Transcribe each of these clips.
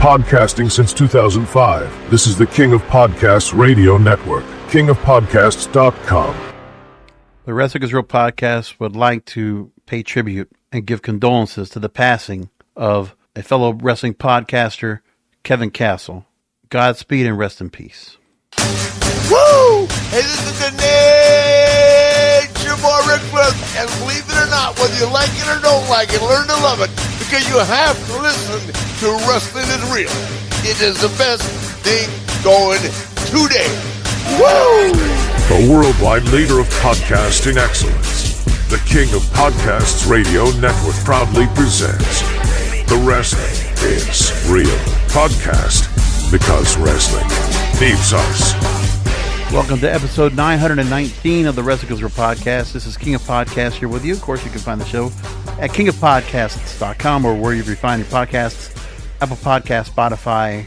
podcasting since 2005. This is the King of Podcasts Radio Network, kingofpodcasts.com. The Wrestling is Real podcast would like to pay tribute and give condolences to the passing of a fellow wrestling podcaster, Kevin Castle. Godspeed and rest in peace. Woo! Hey, this is the Nature Boy Ric Flair, and believe it or not, whether you like it or don't like it, learn to love it, because you have to listen to Wrestling is Real. It is the best thing going today. Woo! The worldwide leader of podcasting excellence, the King of Podcasts Radio Network proudly presents The Wrestling is Real podcast, because wrestling needs us. Welcome to episode 919 of the Wrestling is Real podcast. This is King of Podcasts here with you. Of course, you can find the show at kingofpodcasts.com or wherever you find your podcasts. Apple Podcasts, Spotify,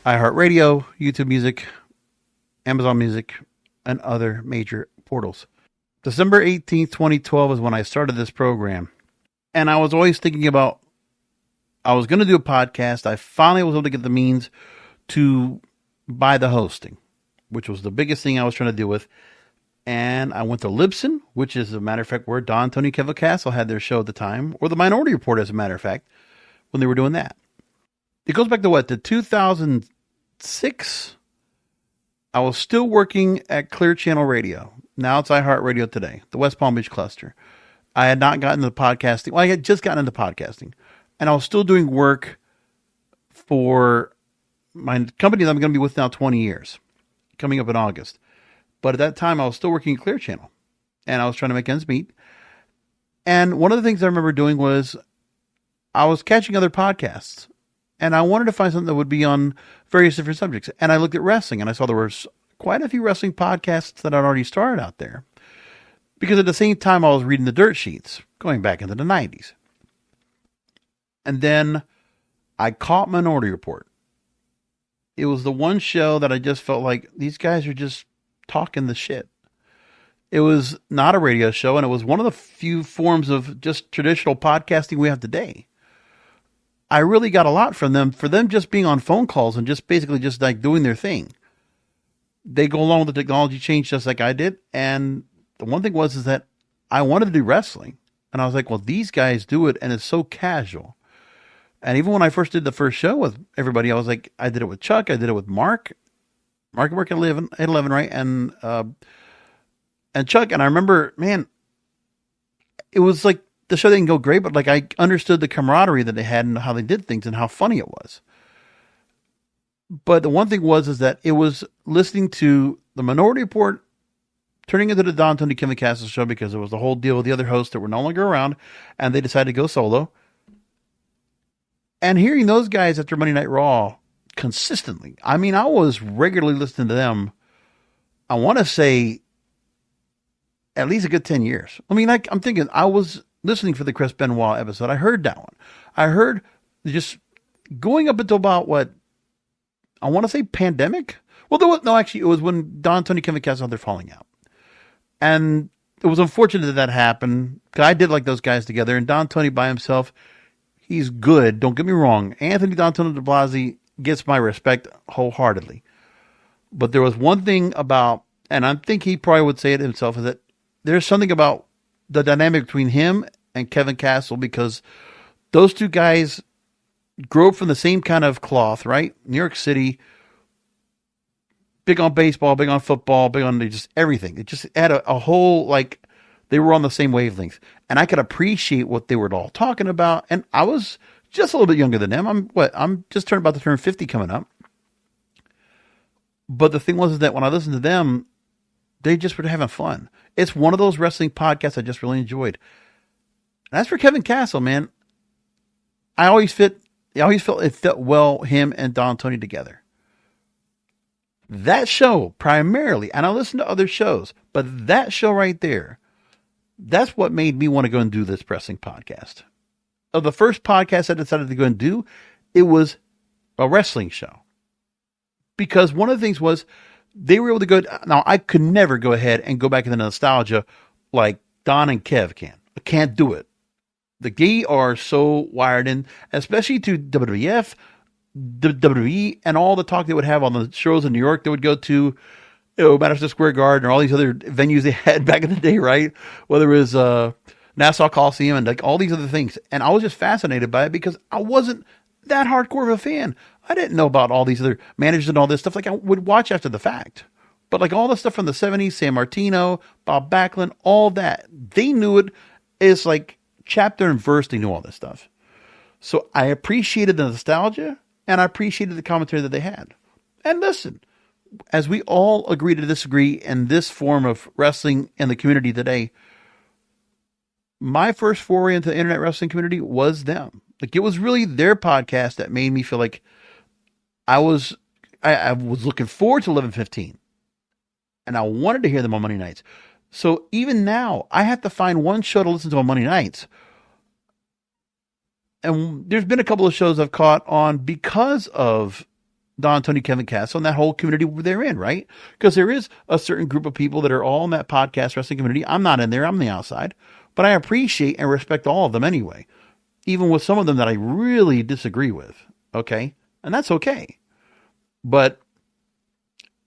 iHeartRadio, YouTube Music, Amazon Music, and other major portals. December 18th, 2012 is when I started this program. And I was always thinking about, I was going to do a podcast. I finally was able to get the means to buy the hosting, which was the biggest thing I was trying to deal with. And I went to Libsyn, which is, as a matter of fact, where Don, Tony, Kevin Castle had their show at the time, or the Minority Report, as a matter of fact, when they were doing that. It goes back to what? To 2006? I was still working at Clear Channel Radio. Now it's iHeartRadio today, the West Palm Beach cluster. I had not gotten into podcasting. Well, I had just gotten into podcasting. And I was still doing work for my company that I'm going to be with now 20 years, coming up in August. But at that time, I was still working at Clear Channel. And I was trying to make ends meet. And one of the things I remember doing was I was catching other podcasts. And I wanted to find something that would be on various different subjects. And I looked at wrestling, and I saw there was quite a few wrestling podcasts that I'd already started out there. Because at the same time, I was reading the dirt sheets, going back into the 90s. And then I caught Minority Report. It was the one show that I just felt like these guys are just talking the shit. It was not a radio show, and it was one of the few forms of just traditional podcasting we have today. I really got a lot from them, for them just being on phone calls and just basically just like doing their thing. They go along with the technology change just like I did. And the one thing was is that I wanted to do wrestling. And I was like, well, these guys do it, and it's so casual. And even when I first did the first show with everybody, I was like, I did it with Chuck. I did it with Mark worked at 11, right? And Chuck. And I remember, man, it was like the show didn't go great, but like I understood the camaraderie that they had and how they did things and how funny it was. But the one thing was, is that it was listening to the Minority Report turning into the Don, Tony, Kevin Castle show, because it was the whole deal with the other hosts that were no longer around, and they decided to go solo. And hearing those guys after Monday Night Raw consistently, I mean, I was regularly listening to them, I want to say at least a good 10 years. I mean, I'm thinking I was listening for the Chris Benoit episode. I heard that one. I heard just going up until about what, I want to say pandemic. Well, actually, it was when Don, Tony, Kevin Castle had their falling out. And it was unfortunate that happened. I did like those guys together. And Don, Tony by himself, he's good. Don't get me wrong. Anthony Don, Tony DeBlasi gets my respect wholeheartedly. But there was one thing about, and I think he probably would say it himself, is that there's something about the dynamic between him and Kevin Castle, because those two guys grew up from the same kind of cloth, right? New York City, big on baseball, big on football, big on just everything. It just had a whole, like, they were on the same wavelength. And I could appreciate what they were all talking about. And I was just a little bit younger than them. I'm just about to turn 50 coming up. But the thing was is that when I listened to them, they just were having fun. It's one of those wrestling podcasts I just really enjoyed. And as for Kevin Castle, man, I always felt it fit well, him and Don Tony together. That show primarily, and I listened to other shows, but that show right there, that's what made me want to go and do this wrestling podcast. Of the first podcast I decided to go and do, it was a wrestling show. Because one of the things was, they were able to go, now I could never go ahead and go back into nostalgia like Don and Kev can. I can't do it. The gay are so wired in, especially to WWF, the WWE and all the talk they would have on the shows in New York they would go to, Madison Square Garden or all these other venues they had back in the day, right? Whether it was Nassau Coliseum and like all these other things. And I was just fascinated by it because I wasn't that hardcore of a fan. I didn't know about all these other managers and all this stuff. Like I would watch after the fact. But like all the stuff from the 70s, San Martino, Bob Backlund, all that, they knew it. It's like chapter and verse, they knew all this stuff. So I appreciated the nostalgia and I appreciated the commentary that they had. And listen, as we all agree to disagree in this form of wrestling in the community today, my first foray into the internet wrestling community was them. Like it was really their podcast that made me feel like I was looking forward to 11:15. And I wanted to hear them on Monday nights. So even now, I have to find one show to listen to on Monday nights. And there's been a couple of shows I've caught on because of Don, Tony, Kevin Castle, and that whole community they're in, right? Because there is a certain group of people that are all in that podcast wrestling community. I'm not in there. I'm on the outside. But I appreciate and respect all of them anyway. Even with some of them that I really disagree with. Okay? And that's okay. But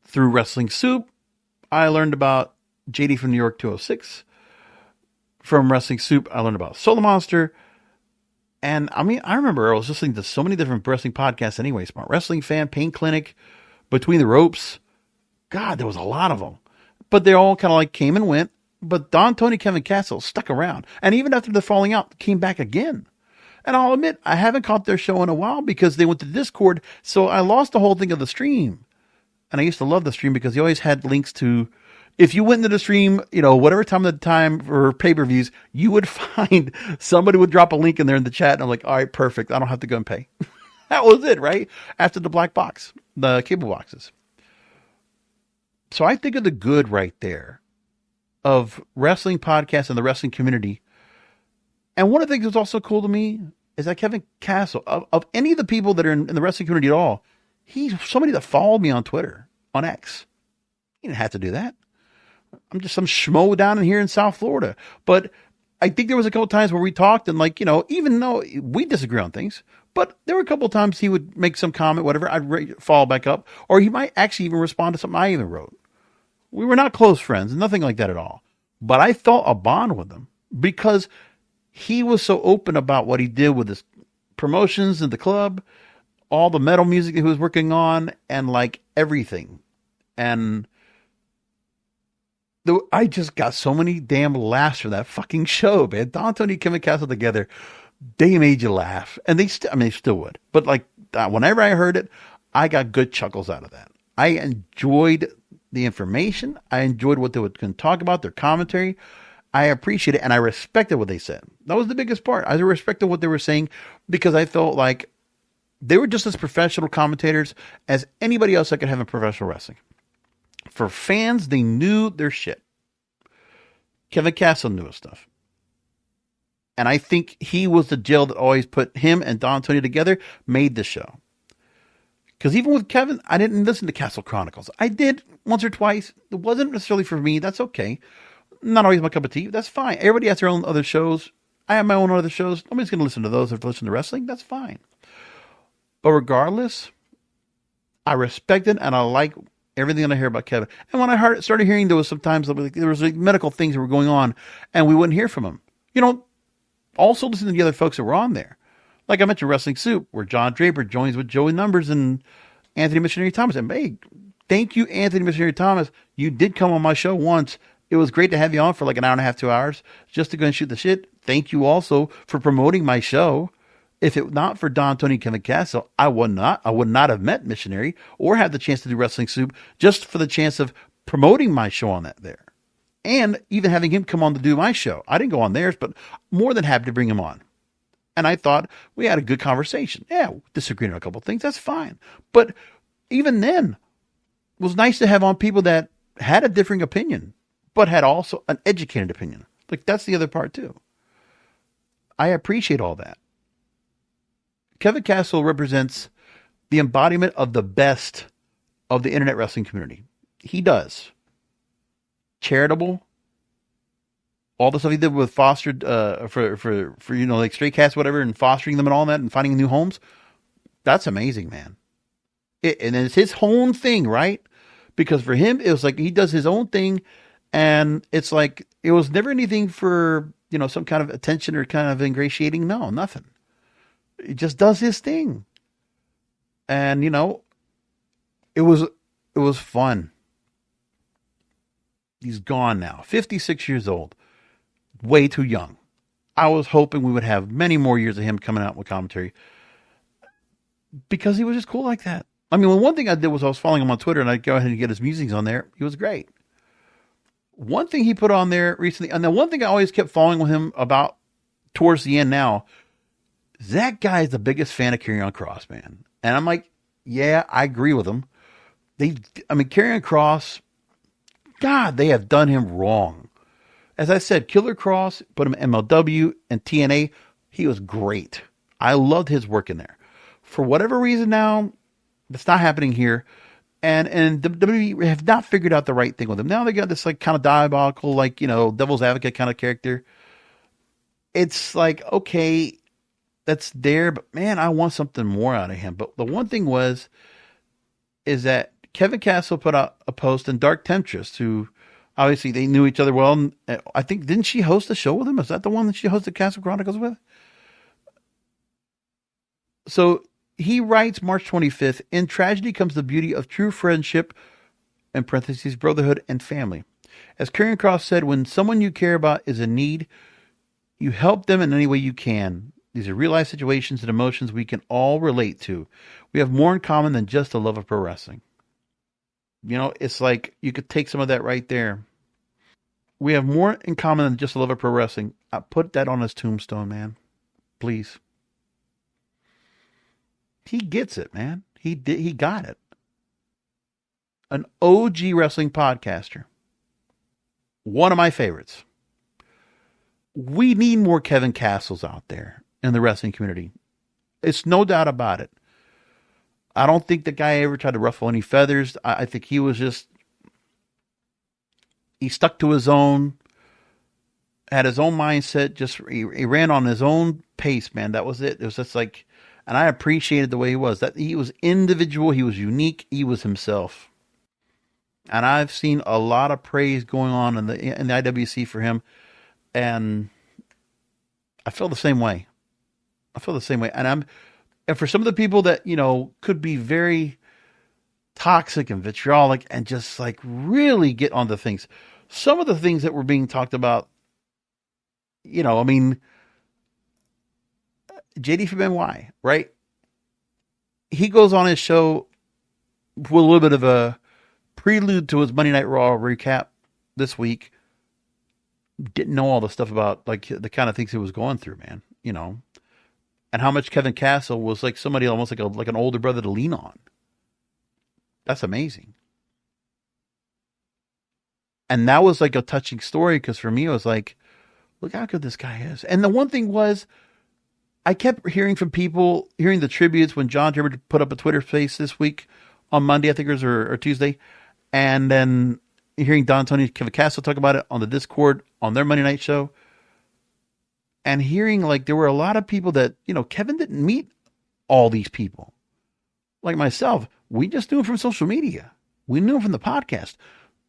through Wrestling Soup, I learned about JD from New York 206. From Wrestling Soup, I learned about Solo Monster. And I mean, I remember I was listening to so many different wrestling podcasts anyway. Smart Wrestling Fan, Pain Clinic, Between the Ropes. God, there was a lot of them. But they all kind of like came and went. But Don, Tony, Kevin Castle stuck around. And even after the falling out, came back again. And I'll admit, I haven't caught their show in a while because they went to Discord. So I lost the whole thing of the stream. And I used to love the stream because they always had links to, if you went into the stream, whatever time of the time for pay-per-views, you would find somebody would drop a link in there in the chat. And I'm like, all right, perfect. I don't have to go and pay. That was it, right? After the black box, the cable boxes. So I think of the good right there of wrestling podcasts and the wrestling community. And one of the things that's also cool to me is that Kevin Castle, of any of the people that are in the wrestling community at all, he's somebody that followed me on Twitter, on X. He didn't have to do that. I'm just some schmo down in here in South Florida. But I think there was a couple times where we talked and even though we disagree on things, but there were a couple times he would make some comment, whatever, I'd follow back up, or he might actually even respond to something I even wrote. We were not close friends, nothing like that at all. But I felt a bond with him because he was so open about what he did with his promotions in the club, all the metal music that he was working on, and like everything. And I just got so many damn laughs from that fucking show, man. Don, Tony, Kevin Castle together, they made you laugh. And they still would. But like, whenever I heard it, I got good chuckles out of that. I enjoyed the information. I enjoyed what they would talk about, their commentary. I appreciate it, and I respected what they said. That was the biggest part. I respected what they were saying because I felt like they were just as professional commentators as anybody else that could have in professional wrestling. For fans, they knew their shit. Kevin Castle knew his stuff. And I think he was the gel that always put him and Don Tony together, made the show. Because even with Kevin, I didn't listen to Castle Chronicles. I did once or twice. It wasn't necessarily for me. That's okay. Not always my cup of tea. That's fine. Everybody has their own other shows. I have my own other shows. Nobody's going to listen to those if they listen to wrestling. That's fine. But regardless, I respect it and I like everything that I hear about Kevin. And when I started hearing there was sometimes there was medical things that were going on and we wouldn't hear from him. Also listen to the other folks that were on there. Like I mentioned, Wrestling Soup, where John Draper joins with Joey Numbers and Anthony Missionary Thomas. And hey, thank you, Anthony Missionary Thomas. You did come on my show once. It was great to have you on for like an hour and a half, 2 hours, just to go and shoot the shit. Thank you also for promoting my show. If it not for Don, Tony, Kevin Castle, I would not have met Missionary or had the chance to do Wrestling Soup just for the chance of promoting my show on that there. And even having him come on to do my show. I didn't go on theirs, but more than happy to bring him on. And I thought we had a good conversation. Yeah, disagreed on a couple of things. That's fine. But even then, it was nice to have on people that had a differing opinion, but had also an educated opinion. Like, that's the other part, too. I appreciate all that. Kevin Castle represents the embodiment of the best of the internet wrestling community. He does. Charitable. All the stuff he did with fostered, for like stray cats, whatever, and fostering them and all that and finding new homes. That's amazing, man. And it's his own thing, right? Because for him, it was like he does his own thing, and it's like it was never anything for, you know, some kind of attention or kind of ingratiating. No, nothing. He just does his thing. And, you know, it was fun. He's gone now. 56 years old. Way too young. I was hoping we would have many more years of him coming out with commentary, because he was just cool like that. I mean, one thing I did was I was following him on Twitter, and I'd go ahead and get his musings on there. He was great. One thing he put on there recently, and the one thing I always kept following with him about towards the end now, that guy is the biggest fan of Karrion Kross, man. And I'm like, yeah, I agree with him. Karrion Kross, God, they have done him wrong. As I said, Killer Kross, put him in MLW and TNA. He was great. I loved his work in there. For whatever reason now, it's not happening here. And the WWE have not figured out the right thing with him. Now they got this like kind of diabolical, like, you know, devil's advocate kind of character. It's like, okay, that's there, but man, I want something more out of him. But the one thing is that Kevin Castle put out a post, and Dark Temptress, who obviously they knew each other well. And I think, didn't she host a show with him? Is that the one that she hosted Castle Chronicles with? So he writes March 25th, in tragedy comes the beauty of true friendship, in parentheses, brotherhood and family. As Karrion Kross said, when someone you care about is in need, you help them in any way you can. These are real life situations and emotions we can all relate to. We have more in common than just the love of pro wrestling. You know, it's like you could take some of that right there. We have more in common than just the love of pro wrestling. I put that on his tombstone, man. Please. He gets it, man. He got it. An OG wrestling podcaster. One of my favorites. We need more Kevin Castles out there in the wrestling community. It's no doubt about it. I don't think the guy ever tried to ruffle any feathers. I think he was just, he stuck to his own, had his own mindset, just he ran on his own pace, man. That was it. It was just like, and I appreciated the way he was. That he was individual, he was unique, he was himself. And I've seen a lot of praise going on in the IWC for him, and I feel the same way. And for some of the people that, you know, could be very toxic and vitriolic and just like really get onto things. Some of the things that were being talked about, you know, I mean, JD from NY, right? He goes on his show with a little bit of a prelude to his Monday Night Raw recap this week. Didn't know all the stuff about like the kind of things he was going through, man, you know. And how much Kevin Castle was like somebody almost like an older brother to lean on. That's amazing. And that was like a touching story, because for me, it was like, look how good this guy is. And the one thing was, I kept hearing from people, hearing the tributes when John Gerber put up a Twitter space this week on Monday, I think it was, or Tuesday. And then hearing Don Tony and Kevin Castle talk about it on the Discord on their Monday night show. And hearing like there were a lot of people that, you know, Kevin didn't meet all these people. Like myself, we just knew him from social media. We knew him from the podcast.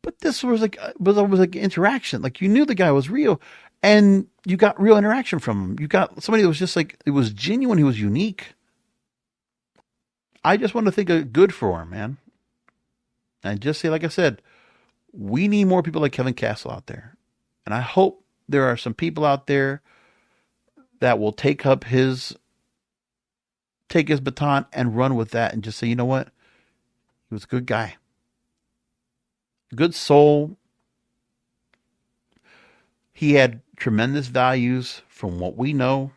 But this was like interaction. Like you knew the guy was real, and you got real interaction from him. You got somebody that was just like, it was genuine. He was unique. I just want to think of good for him, man. And just say, like I said, we need more people like Kevin Castle out there. And I hope there are some people out there that will take his baton and run with that and just say, you know what? He was a good guy. Good soul. He had tremendous values from what we know.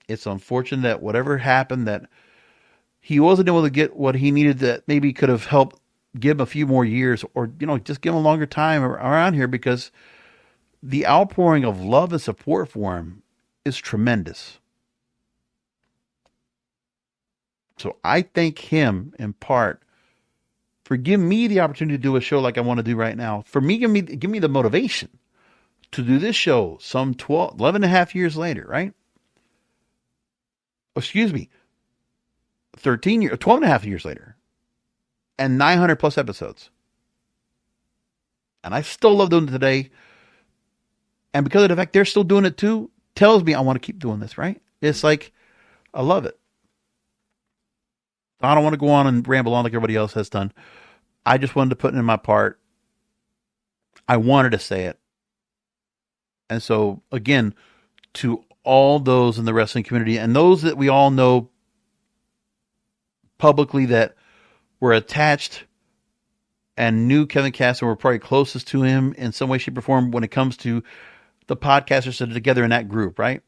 It's unfortunate that whatever happened, that he wasn't able to get what he needed, that maybe could have helped give him a few more years, or, you know, just give him a longer time around here, because the outpouring of love and support for him is tremendous. So I thank him in part for giving me the opportunity to do a show like I want to do right now. For me, give me the motivation to do this show some 11 and a half years later, right? Excuse me. 12 and a half years later, and 900 plus episodes. And I still love doing it today. And because of the fact they're still doing it too, tells me I want to keep doing this, right? It's like, I love it. I don't want to go on and ramble on like everybody else has done. I just wanted to put in my part. I wanted to say it. And so, again, to all those in the wrestling community and those that we all know publicly that were attached and knew Kevin Cass and were probably closest to him in some way, shape, or form when it comes to the podcasters that are together in that group, right?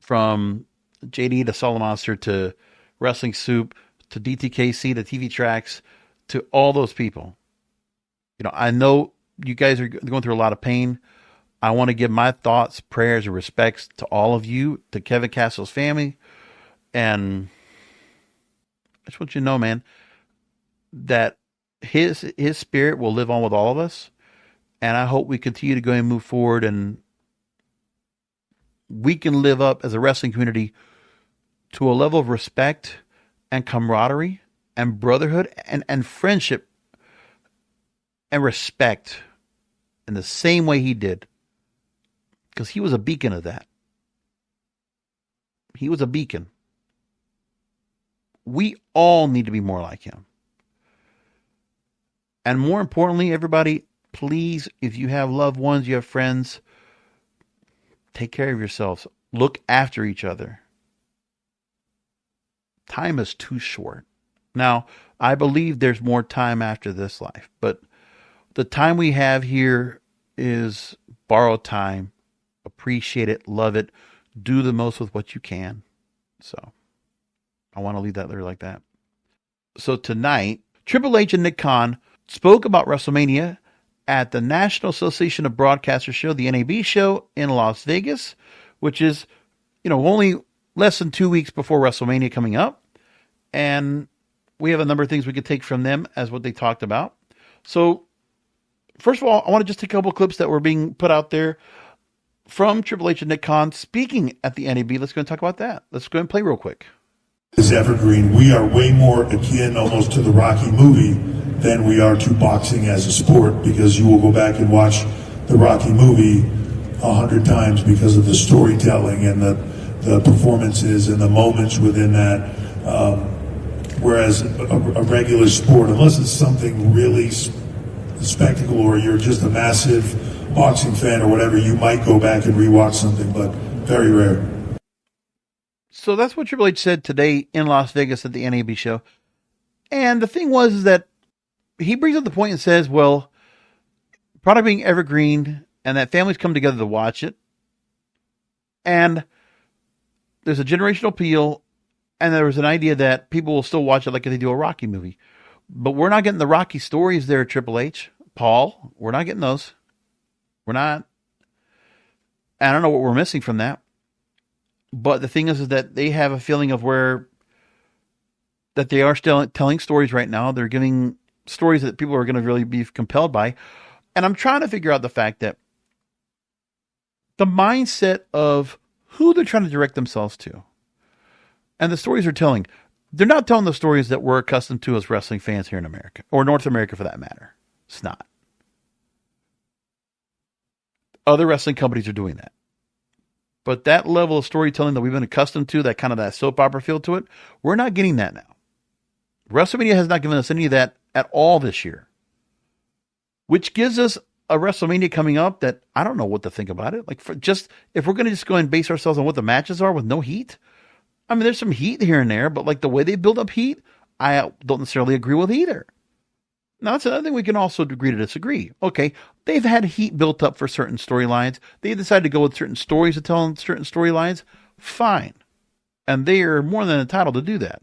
From JD to Solomonster to Wrestling Soup to DTKC to TV Tracks to all those people. You know, I know you guys are going through a lot of pain. I want to give my thoughts, prayers, and respects to all of you, to Kevin Castle's family. And I just want you to know, man, that his spirit will live on with all of us. And I hope we continue to go and move forward, and we can live up as a wrestling community to a level of respect and camaraderie and brotherhood and friendship and respect in the same way he did. Because he was a beacon of that. He was a beacon. We all need to be more like him. And more importantly, everybody, please, if you have loved ones, you have friends, take care of yourselves. Look after each other. Time is too short. Now, I believe there's more time after this life, but the time we have here is borrowed time. Appreciate it, love it, do the most with what you can. So, I want to leave that there like that. So tonight, Triple H and Nick Khan spoke about WrestleMania at the National Association of Broadcasters show, the NAB show in Las Vegas, which is, only less than 2 weeks before WrestleMania coming up. And we have a number of things we could take from them as what they talked about. So, first of all, I want to just take a couple of clips that were being put out there from Triple H and Nick Khan speaking at the NAB. Let's go and talk about that. Let's go and play real quick. Is evergreen. We are way more akin almost to the Rocky movie than we are to boxing as a sport, because you will go back and watch the Rocky movie 100 times because of the storytelling and the performances and the moments within that. Whereas a regular sport, unless it's something really spectacle or you're just a massive boxing fan or whatever, you might go back and rewatch something, but very rare. So that's what Triple H said today in Las Vegas at the NAB show. And the thing was that he brings up the point and says, well, product being evergreen and that families come together to watch it. And there's a generational appeal, and there was an idea that people will still watch it like if they do a Rocky movie. But we're not getting the Rocky stories there at Triple H. Paul, we're not getting those. We're not. I don't know what we're missing from that. But the thing is that they have a feeling of that they are still telling stories right now. They're giving stories that people are going to really be compelled by. And I'm trying to figure out the fact that the mindset of who they're trying to direct themselves to and the stories they're telling, they're not telling the stories that we're accustomed to as wrestling fans here in America, or North America for that matter. It's not. Other wrestling companies are doing that. But that level of storytelling that we've been accustomed to, that kind of that soap opera feel to it, we're not getting that now. WrestleMania has not given us any of that at all this year. Which gives us a WrestleMania coming up that I don't know what to think about it. Like, if we're going to just go and base ourselves on what the matches are with no heat, I mean, there's some heat here and there, but like the way they build up heat, I don't necessarily agree with either. Now, that's another thing we can also agree to disagree. Okay, they've had heat built up for certain storylines. They decided to go with certain stories to tell certain storylines. Fine. And they are more than entitled to do that.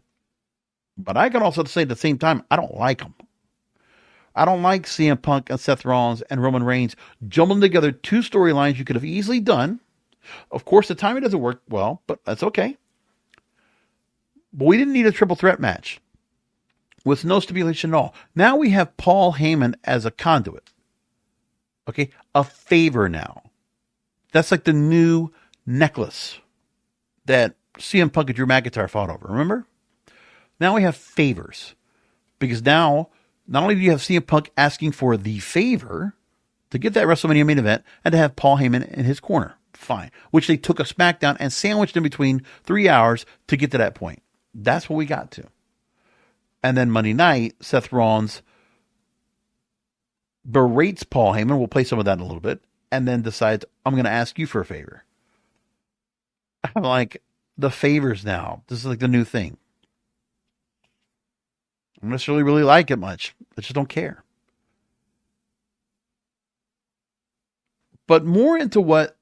But I can also say at the same time, I don't like them. I don't like CM Punk and Seth Rollins and Roman Reigns jumbling together two storylines you could have easily done. Of course, the timing doesn't work well, but that's okay. But we didn't need a triple threat match with no stipulation at all. Now we have Paul Heyman as a conduit. Okay, a favor now. That's like the new necklace that CM Punk and Drew McIntyre fought over, remember? Now we have favors. Because now, not only do you have CM Punk asking for the favor to get that WrestleMania main event and to have Paul Heyman in his corner. Fine. Which they took a SmackDown and sandwiched in between 3 hours to get to that point. That's what we got to. And then Monday night, Seth Rollins berates Paul Heyman. We'll play some of that in a little bit. And then decides, I'm going to ask you for a favor. I'm like, the favors now. This is like the new thing. I don't necessarily really like it much. I just don't care. But more into what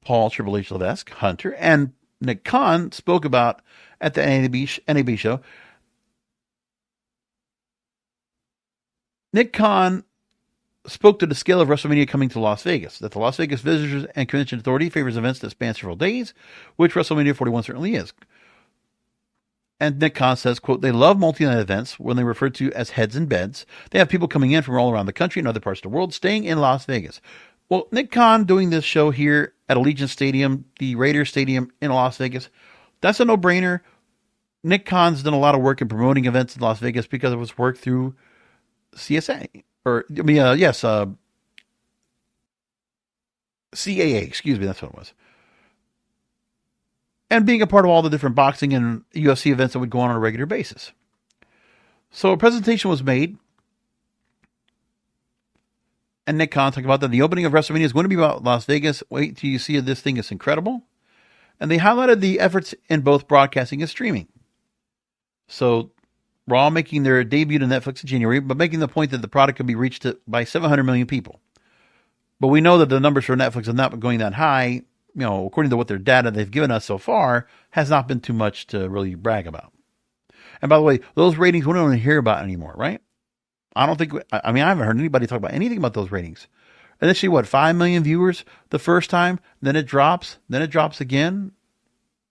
Paul, Triple H, Levesque, Hunter, and Nick Khan spoke about at the NAB show. Nick Khan spoke to the scale of WrestleMania coming to Las Vegas, that the Las Vegas Visitors and Convention Authority favors events that span several days, which WrestleMania 41 certainly is. And Nick Khan says, quote, they love multi-night events when they refer to as heads and beds. They have people coming in from all around the country and other parts of the world staying in Las Vegas. Well, Nick Khan doing this show here at Allegiant Stadium, the Raiders Stadium in Las Vegas, that's a no-brainer. Nick Khan's done a lot of work in promoting events in Las Vegas because of his work through CAA. Excuse me, that's what it was. And being a part of all the different boxing and UFC events that would go on a regular basis. So a presentation was made. And Nick Khan talked about that the opening of WrestleMania is going to be about Las Vegas. Wait till you see this thing is incredible. And they highlighted the efforts in both broadcasting and streaming. So Raw making their debut to Netflix in January, but making the point that the product could be reached by 700 million people. But we know that the numbers for Netflix have not been going that high. You know, according to what their data they've given us so far, has not been too much to really brag about. And by the way, those ratings we don't even hear about anymore, right? I haven't heard anybody talk about anything about those ratings. Initially, 5 million viewers the first time, then it drops again.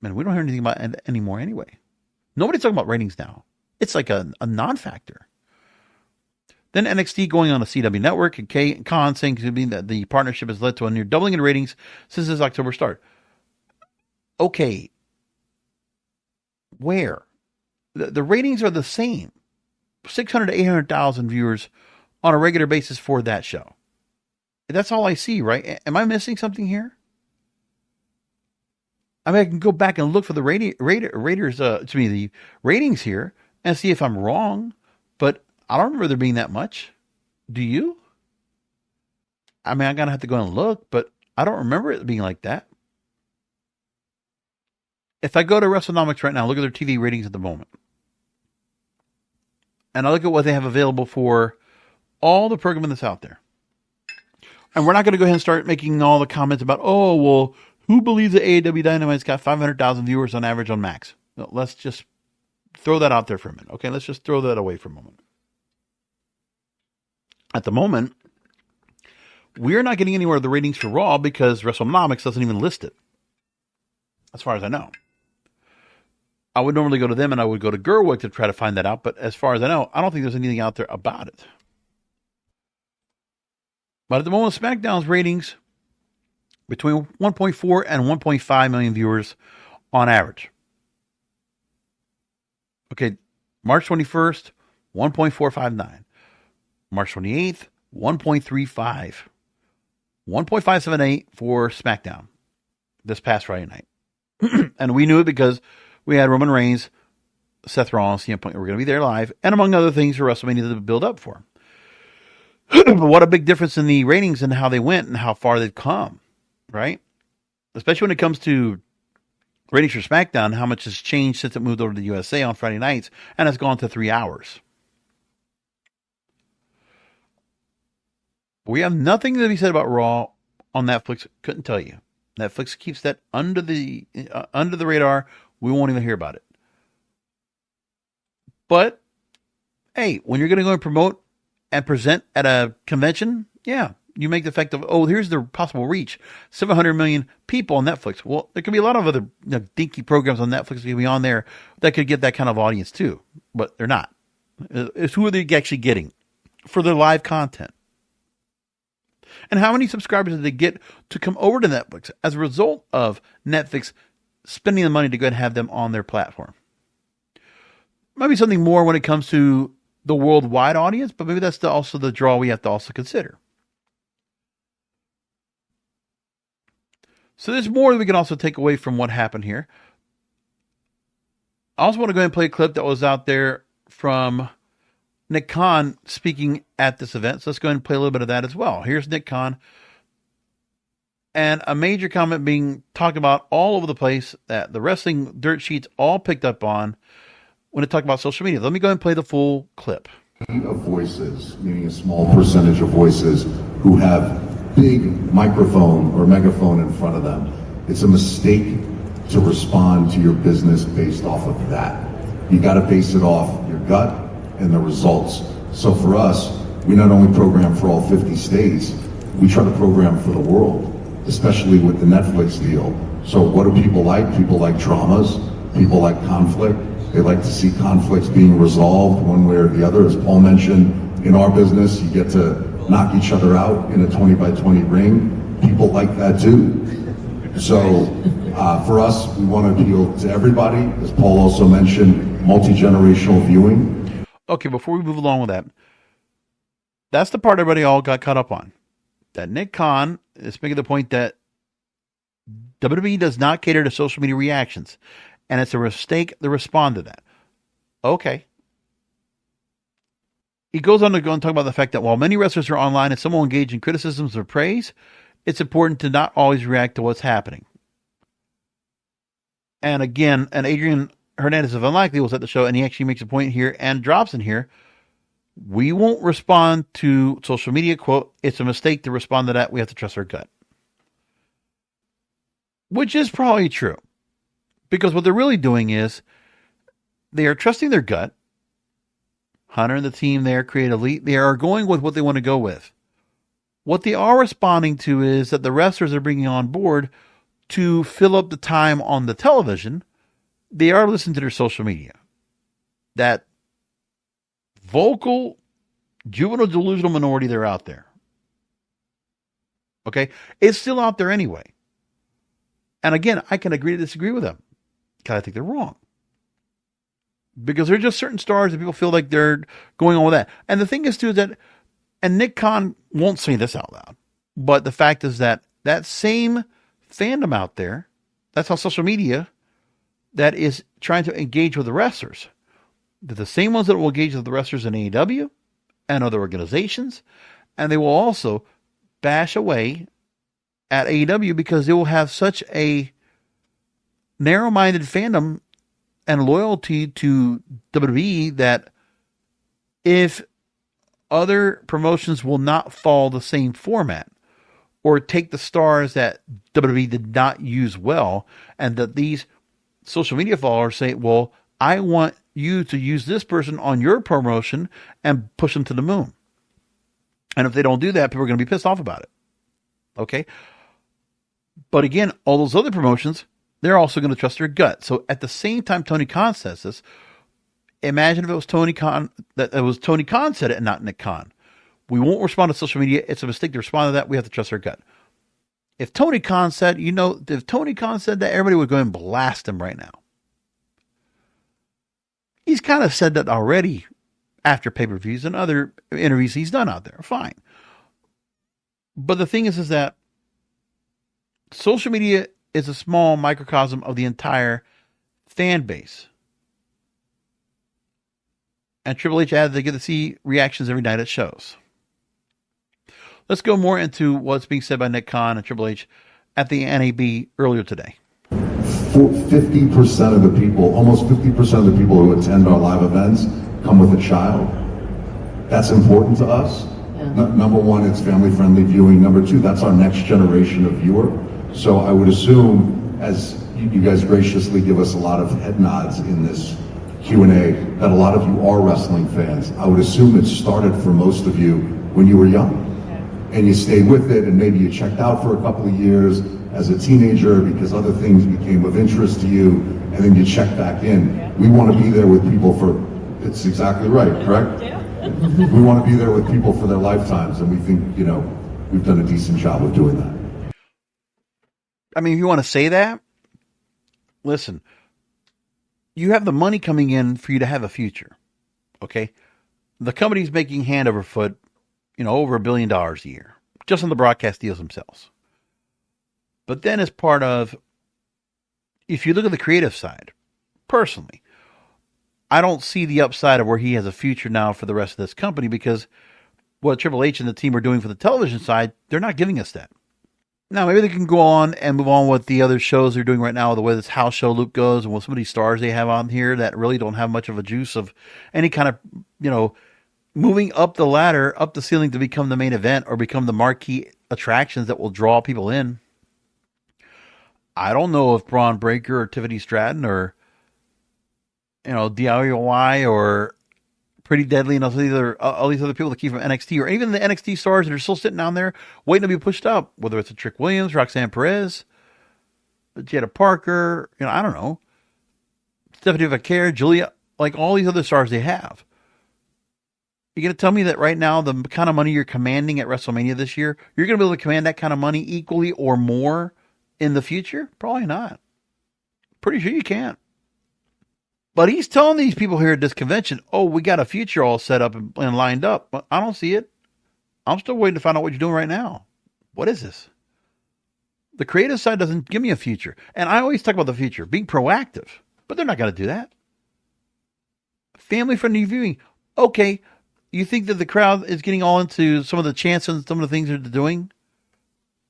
Man, we don't hear anything about it anymore anyway. Nobody's talking about ratings now. It's like a non-factor. Then NXT going on the CW network, and Khan saying that the partnership has led to a near doubling in ratings since its October start. Okay. Where? The ratings are the same. 600 to 800,000 viewers on a regular basis for that show. That's all I see, right? Am I missing something here? I mean, I can go back and look for the the ratings here and see if I'm wrong, but I don't remember there being that much. Do you? I mean, I'm going to have to go and look, but I don't remember it being like that. If I go to WrestleNomics right now, look at their TV ratings at the moment. And I look at what they have available for all the programming that's out there. And we're not going to go ahead and start making all the comments about, oh, well, who believes that AEW Dynamite's got 500,000 viewers on average on Max? No, let's just throw that out there for a minute. Okay, let's just throw that away for a moment. At the moment, we're not getting anywhere with the ratings for Raw because WrestleNomics doesn't even list it. As far as I know. I would normally go to them and I would go to Gerwig to try to find that out. But as far as I know, I don't think there's anything out there about it. But at the moment, SmackDown's ratings between 1.4 and 1.5 million viewers on average. Okay, March 21st, 1.459. March 28th, 1.35. 1.578 for SmackDown this past Friday night. And we knew it because we had Roman Reigns, Seth Rollins, CM Punk were going to be there live, and among other things for WrestleMania to build up for. But what a big difference in the ratings and how they went and how far they've come, right? Especially when it comes to ratings for SmackDown, how much has changed since it moved over to the USA on Friday nights and has gone to 3 hours. We have nothing to be said about Raw on Netflix. Couldn't tell you. Netflix keeps that under the radar. We won't even hear about it. But, hey, when you're going to go and promote and present at a convention, yeah, you make the effect of, oh, here's the possible reach. 700 million people on Netflix. Well, there could be a lot of other dinky programs on Netflix that could be on there that could get that kind of audience too. But they're not. It's who are they actually getting for their live content? And how many subscribers did they get to come over to Netflix as a result of Netflix spending the money to go and have them on their platform? Maybe something more when it comes to the worldwide audience, but maybe that's also the draw we have to also consider. So there's more that we can also take away from what happened here. I also want to go ahead and play a clip that was out there from Nick Khan speaking at this event. So let's go ahead and play a little bit of that as well. Here's Nick Khan. And a major comment being talked about all over the place that the wrestling dirt sheets all picked up on when it talked about social media. Let me go ahead and play the full clip. Of voices, meaning a small percentage of voices who have big microphone or megaphone in front of them. It's a mistake to respond to your business based off of that. You got to base it off your gut and the results. So for us, we not only program for all 50 states, we try to program for the world, especially with the Netflix deal. So what do people like? People like dramas, people like conflict. They like to see conflicts being resolved one way or the other. As Paul mentioned, in our business, you get to knock each other out in a 20 by 20 ring. People like that too. So for us, we want to appeal to everybody. As Paul also mentioned, multi-generational viewing. Okay, before we move along with that, that's the part everybody all got caught up on. That Nick Khan is making the point that WWE does not cater to social media reactions, and it's a mistake to respond to that. Okay. He goes on to go and talk about the fact that while many wrestlers are online and some will engage in criticisms or praise, it's important to not always react to what's happening. And again, and Adrian Hernandez of Unlikely was at the show, and he actually makes a point here and drops in here. We won't respond to social media, quote, it's a mistake to respond to that. We have to trust our gut. Which is probably true. Because what they're really doing is they are trusting their gut. Hunter and the team there, Creative Elite, they are going with what they want to go with. What they are responding to is that the wrestlers are bringing on board to fill up the time on the television. They are listening to their social media. That vocal, juvenile, delusional minority, they're out there. Okay? It's still out there anyway. And again, I can agree to disagree with them. Because I think they're wrong. Because there are just certain stars that people feel like they're going on with that. And the thing is, too, that, and Nick Khan won't say this out loud, but the fact is that that same fandom out there, that's how social media that is trying to engage with the wrestlers. They're the same ones that will engage with the wrestlers in AEW and other organizations. And they will also bash away at AEW because they will have such a narrow-minded fandom and loyalty to WWE that if other promotions will not follow the same format or take the stars that WWE did not use well, and that these social media followers say, well, I want you to use this person on your promotion and push them to the moon. And if they don't do that, people are going to be pissed off about it. Okay? But again, all those other promotions, they're also going to trust their gut. So at the same time Tony Khan says this, imagine if it was Tony Khan, that it was Tony Khan said it and not Nick Khan. We won't respond to social media. It's a mistake to respond to that. We have to trust our gut. If Tony Khan said, if Tony Khan said that, everybody would go and blast him right now. He's kind of said that already after pay-per-views and other interviews he's done out there. Fine. But the thing is that social media is a small microcosm of the entire fan base. And Triple H added they get to see reactions every night at shows. Let's go more into what's being said by Nick Khan and Triple H at the NAB earlier today. 50% of the people, almost 50% of the people who attend our live events come with a child. That's important to us. Yeah. Number one, it's family-friendly viewing. Number two, that's our next generation of viewer. So I would assume, as you guys graciously give us a lot of head nods in this Q&A, that a lot of you are wrestling fans. I would assume it started for most of you when you were young. And you stayed with it, and maybe you checked out for a couple of years as a teenager because other things became of interest to you, and then you checked back in. Yeah. We want to be there with people for, it's exactly right, correct? Yeah. We want to be there with people for their lifetimes, and we think, we've done a decent job of doing that. I mean, if you want to say that, listen, you have the money coming in for you to have a future. Okay. The company's making hand over foot, over $1 billion a year, just on the broadcast deals themselves. But then as part of, if you look at the creative side, personally, I don't see the upside of where he has a future now for the rest of this company, because what Triple H and the team are doing for the television side, they're not giving us that. Now, maybe they can go on and move on with the other shows they're doing right now, the way this house show loop goes, and with some of these stars they have on here that really don't have much of a juice of any kind of, moving up the ladder, up the ceiling to become the main event or become the marquee attractions that will draw people in. I don't know if Braun Breaker or Tiffany Stratton or, DIY or Pretty Deadly and all these other people that keep from NXT, or even the NXT stars that are still sitting down there waiting to be pushed up, whether it's a Trick Williams, Roxanne Perez, Jetta Parker, I don't know, Stephanie Vaquer, Julia, like all these other stars they have. You're going to tell me that right now, the kind of money you're commanding at WrestleMania this year, you're going to be able to command that kind of money equally or more in the future? Probably not. Pretty sure you can't. But he's telling these people here at this convention, we got a future all set up and lined up. But I don't see it. I'm still waiting to find out what you're doing right now. What is this? The creative side doesn't give me a future. And I always talk about the future, being proactive. But they're not going to do that. Family-friendly viewing. Okay, you think that the crowd is getting all into some of the chants and some of the things they're doing?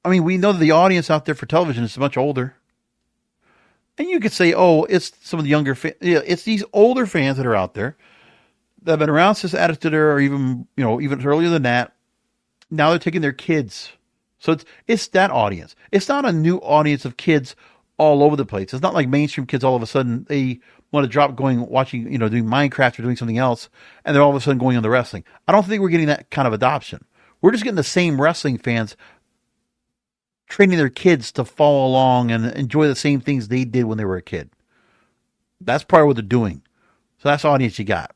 I mean, we know that the audience out there for television is much older. And you could say, it's some of the younger fans. Yeah, it's these older fans that are out there that have been around since Attitude Era, or even earlier than that. Now they're taking their kids. So it's that audience. It's not a new audience of kids all over the place. It's not like mainstream kids all of a sudden they want to drop watching, doing Minecraft or doing something else, and they're all of a sudden going on the wrestling. I don't think we're getting that kind of adoption. We're just getting the same wrestling fans training their kids to follow along and enjoy the same things they did when they were a kid. That's part of what they're doing. So that's the audience you got.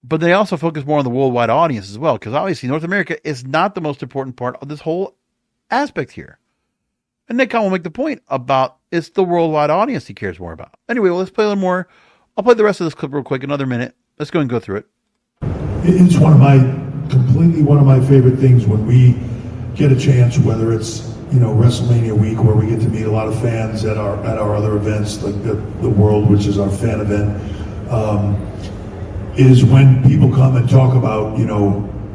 But they also focus more on the worldwide audience as well, because obviously North America is not the most important part of this whole aspect here. And Nick Khan will make the point about it's the worldwide audience he cares more about. Anyway, let's play a little more. I'll play the rest of this clip real quick, another minute. Let's go and go through it. It's completely one of my favorite things when we get a chance, whether it's WrestleMania week, where we get to meet a lot of fans at our other events, like the World, which is our fan event, is when people come and talk about,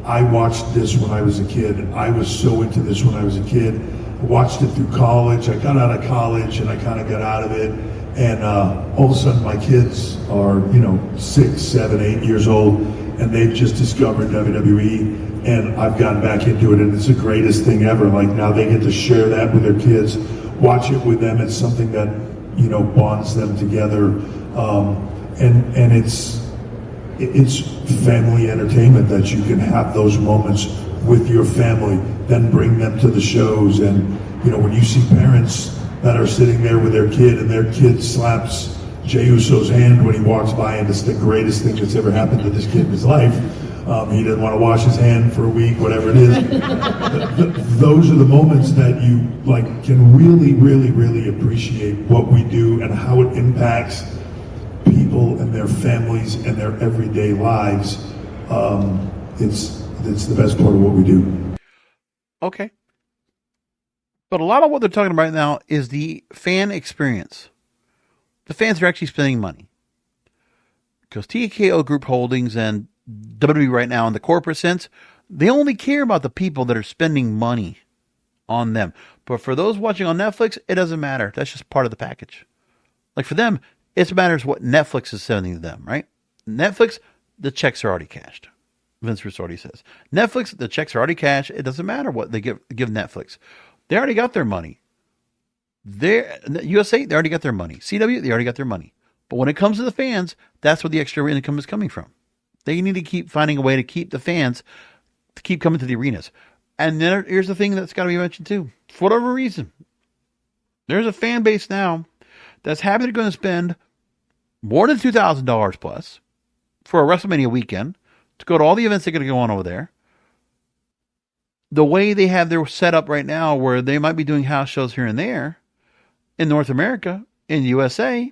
I watched this when I was a kid. I was so into this when I was a kid. I watched it through college. I got out of college and I kind of got out of it. And all of a sudden my kids are, 6, 7, 8 years old, and they've just discovered WWE. And I've gotten back into it, and it's the greatest thing ever. Like, now they get to share that with their kids, watch it with them. It's something that, bonds them together. And it's family entertainment, that you can have those moments with your family, then bring them to the shows. And, when you see parents that are sitting there with their kid, and their kid slaps Jey Uso's hand when he walks by, and it's the greatest thing that's ever happened to this kid in his life. He didn't want to wash his hand for a week, whatever it is. Those are the moments that you can really, really, really appreciate what we do and how it impacts people and their families and their everyday lives. It's the best part of what we do. Okay. But a lot of what they're talking about right now is the fan experience. The fans are actually spending money. Because TKO Group Holdings and WWE right now in the corporate sense, they only care about the people that are spending money on them. But for those watching on Netflix, it doesn't matter. That's just part of the package. Like for them, it matters what Netflix is sending to them, right? Netflix, the checks are already cashed. Vince Russo already says. Netflix, the checks are already cashed. It doesn't matter what they give Netflix. They already got their money. USA, they already got their money. CW, they already got their money. But when it comes to the fans, that's where the extra income is coming from. They need to keep finding a way to keep the fans to keep coming to the arenas. And then here's the thing that's got to be mentioned too. For whatever reason, there's a fan base now that's happy to go and spend more than $2,000 plus for a WrestleMania weekend to go to all the events that are going to go on over there. The way they have their setup right now, where they might be doing house shows here and there in North America, in the USA,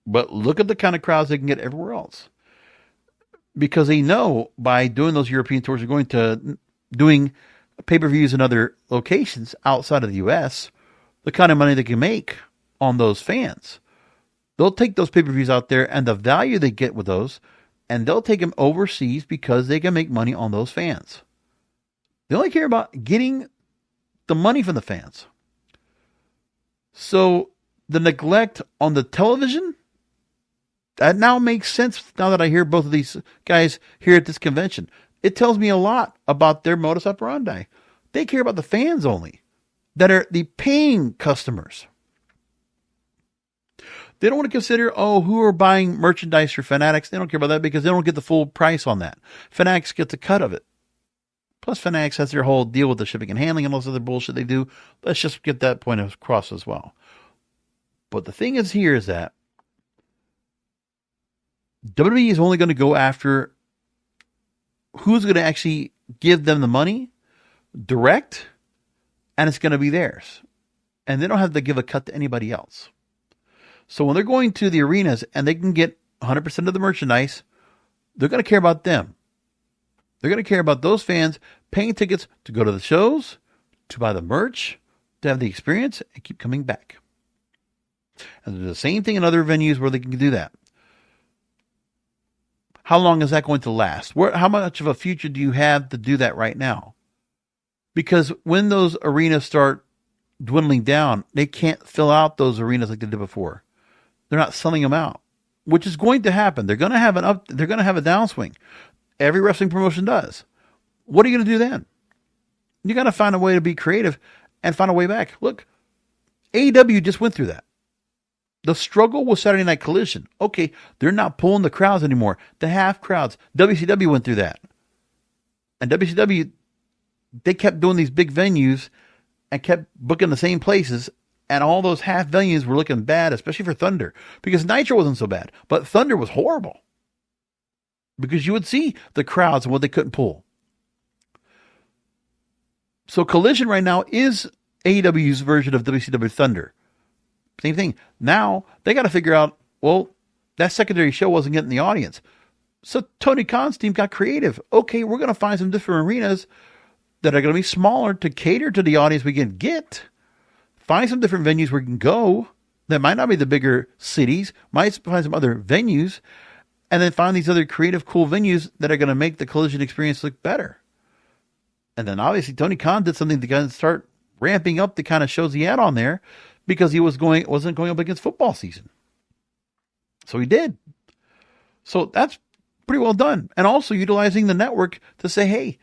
But look at the kind of crowds they can get everywhere else. Because they know by doing those European tours, they're going to doing pay-per-views in other locations outside of the U.S., the kind of money they can make on those fans. They'll take those pay-per-views out there and the value they get with those, and they'll take them overseas because they can make money on those fans. They only care about getting the money from the fans. So the neglect on the television, that now makes sense now that I hear both of these guys here at this convention. It tells me a lot about their modus operandi. They care about the fans only, that are the paying customers. They don't want to consider, who are buying merchandise for Fanatics. They don't care about that because they don't get the full price on that. Fanatics gets a cut of it. Plus, Fanatics has their whole deal with the shipping and handling and all this other bullshit they do. Let's just get that point across as well. But the thing is here is that WWE is only going to go after who's going to actually give them the money direct, and it's going to be theirs. And they don't have to give a cut to anybody else. So when they're going to the arenas and they can get 100% of the merchandise, they're going to care about them. They're going to care about those fans paying tickets to go to the shows, to buy the merch, to have the experience, and keep coming back. And there's the same thing in other venues where they can do that. How long is that going to last? How much of a future do you have to do that right now? Because when those arenas start dwindling down, they can't fill out those arenas like they did before. They're not selling them out, which is going to happen. They're going to have they're going to have a downswing. Every wrestling promotion does. What are you going to do then? You got to find a way to be creative and find a way back. Look, AEW just went through that. The struggle with Saturday Night Collision. Okay, they're not pulling the crowds anymore. The half crowds. WCW went through that. And WCW, they kept doing these big venues and kept booking the same places. And all those half venues were looking bad, especially for Thunder. Because Nitro wasn't so bad. But Thunder was horrible. Because you would see the crowds and what they couldn't pull. So Collision right now is AEW's version of WCW Thunder. Same thing. Now, they got to figure out, that secondary show wasn't getting the audience. So Tony Khan's team got creative. Okay, we're going to find some different arenas that are going to be smaller to cater to the audience we can get. Find some different venues where we can go that might not be the bigger cities. Might find some other venues. And then find these other creative, cool venues that are going to make the Collision experience look better. And then obviously Tony Khan did something to kind of start ramping up the kind of shows he had on there because he wasn't going up against football season. So he did. So that's pretty well done. And also utilizing the network to say, hey,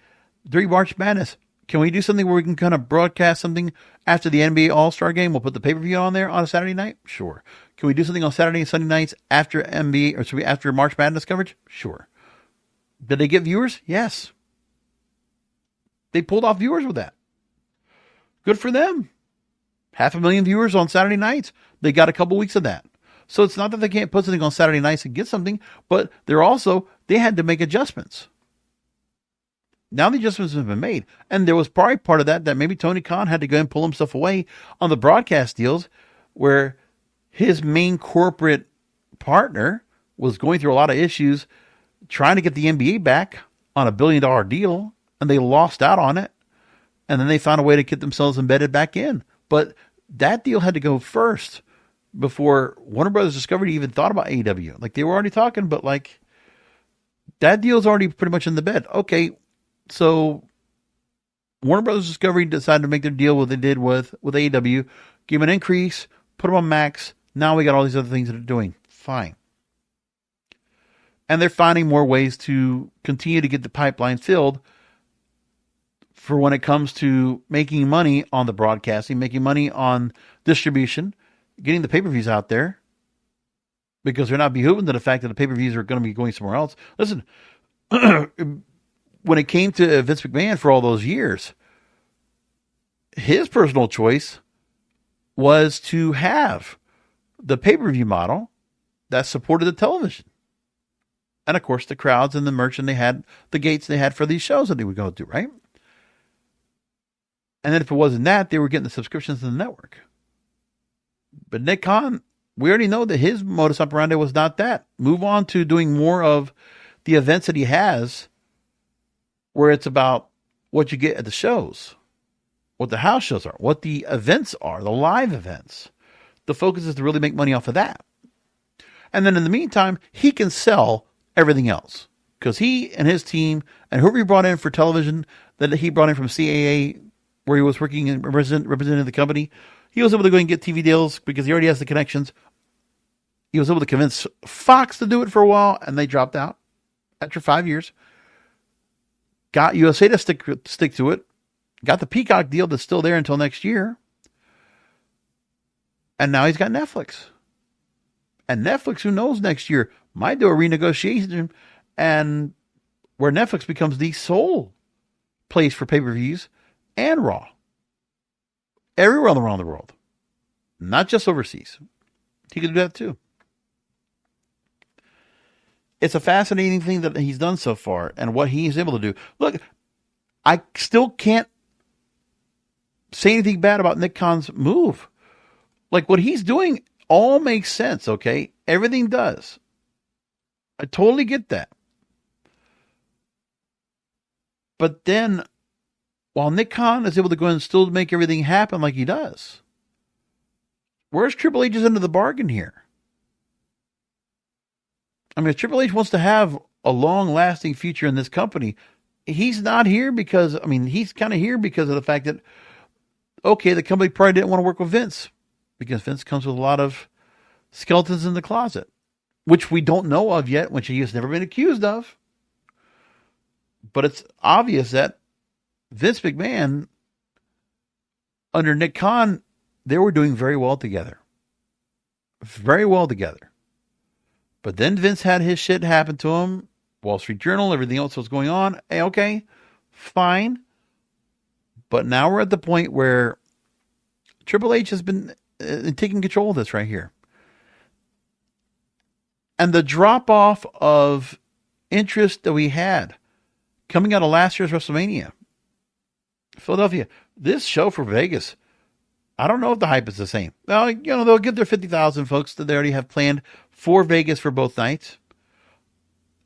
during March Madness, can we do something where we can kind of broadcast something after the NBA All-Star game? We'll put the pay-per-view on there on a Saturday night? Sure. Can we do something on Saturday and Sunday nights after after March Madness coverage? Sure. Did they get viewers? Yes. They pulled off viewers with that. Good for them. 500,000 viewers on Saturday nights. They got a couple weeks of that. So it's not that they can't put something on Saturday nights and get something, but they had to make adjustments. Now the adjustments have been made. And there was probably part of that maybe Tony Khan had to go and pull himself away on the broadcast deals where his main corporate partner was going through a lot of issues trying to get the NBA back on $1 billion deal, and they lost out on it. And then they found a way to get themselves embedded back in. But that deal had to go first before Warner Brothers Discovery even thought about AEW. Like, they were already talking, but like, that deal's already pretty much in the bed. Okay, so Warner Brothers Discovery decided to make their deal what they did with AEW, give them an increase, put them on max. Now we got all these other things that they're doing. Fine. And they're finding more ways to continue to get the pipeline filled for when it comes to making money on the broadcasting, making money on distribution, getting the pay-per-views out there, because they're not beholden to the fact that the pay-per-views are going to be going somewhere else. Listen, when it came to Vince McMahon for all those years, his personal choice was to have the pay-per-view model that supported the television. And of course, the crowds and the merch, and they had the gates they had for these shows that they would go to, right? And then if it wasn't that, they were getting the subscriptions to the network. But Nick Khan we already know that his modus operandi was not that. Move on to doing more of the events that he has, where it's about what you get at the shows, what the house shows are, what the events are, the live events. The focus is to really make money off of that. And then in the meantime, he can sell everything else, because he and his team and whoever he brought in for television, that he brought in from CAA, where he was working and representing the company, he was able to go and get TV deals because he already has the connections. He was able to convince Fox to do it for a while, and they dropped out after 5 years. Got USA to stick to it. Got the Peacock deal that's still there until next year. And now he's got Netflix. And Netflix, who knows, next year might do a renegotiation, and where Netflix becomes the sole place for pay-per-views and Raw. Everywhere around the world. Not just overseas. He could do that too. It's a fascinating thing that he's done so far and what he's able to do. Look, I still can't say anything bad about Nick Khan's move. Like, what he's doing all makes sense, okay? Everything does. I totally get that. But then, while Nick Khan is able to go and still make everything happen like he does, where's Triple H's end of the bargain here? I mean, if Triple H wants to have a long-lasting future in this company, he's not here because, I mean, he's kind of here because of the fact that, okay, the company probably didn't want to work with Vince because Vince comes with a lot of skeletons in the closet, which we don't know of yet, which he has never been accused of. But it's obvious that Vince McMahon, under Nick Khan, they were doing very well together. Very well together. But then Vince had his shit happen to him. Wall Street Journal, everything else was going on. Hey, okay, fine. But now we're at the point where Triple H has been taking control of this right here. And the drop-off of interest that we had coming out of last year's WrestleMania, Philadelphia, this show for Vegas, I don't know if the hype is the same. Well, you know, they'll get their 50,000 folks that they already have planned for Vegas for both nights.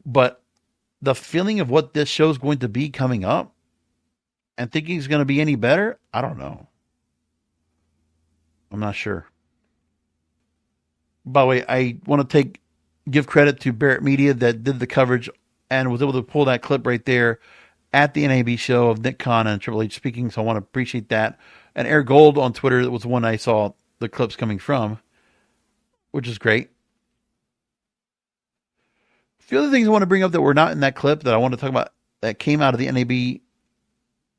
But the feeling of what this show is going to be coming up and thinking it's going to be any better, I don't know. I'm not sure. By the way, I want to give credit to Barrett Media that did the coverage and was able to pull that clip right there at the NAB show of Nick Khan and Triple H speaking. So I want to appreciate that. And Air Gold on Twitter was the one I saw the clips coming from, which is great. A few other things I want to bring up that were not in that clip that I want to talk about that came out of the NAB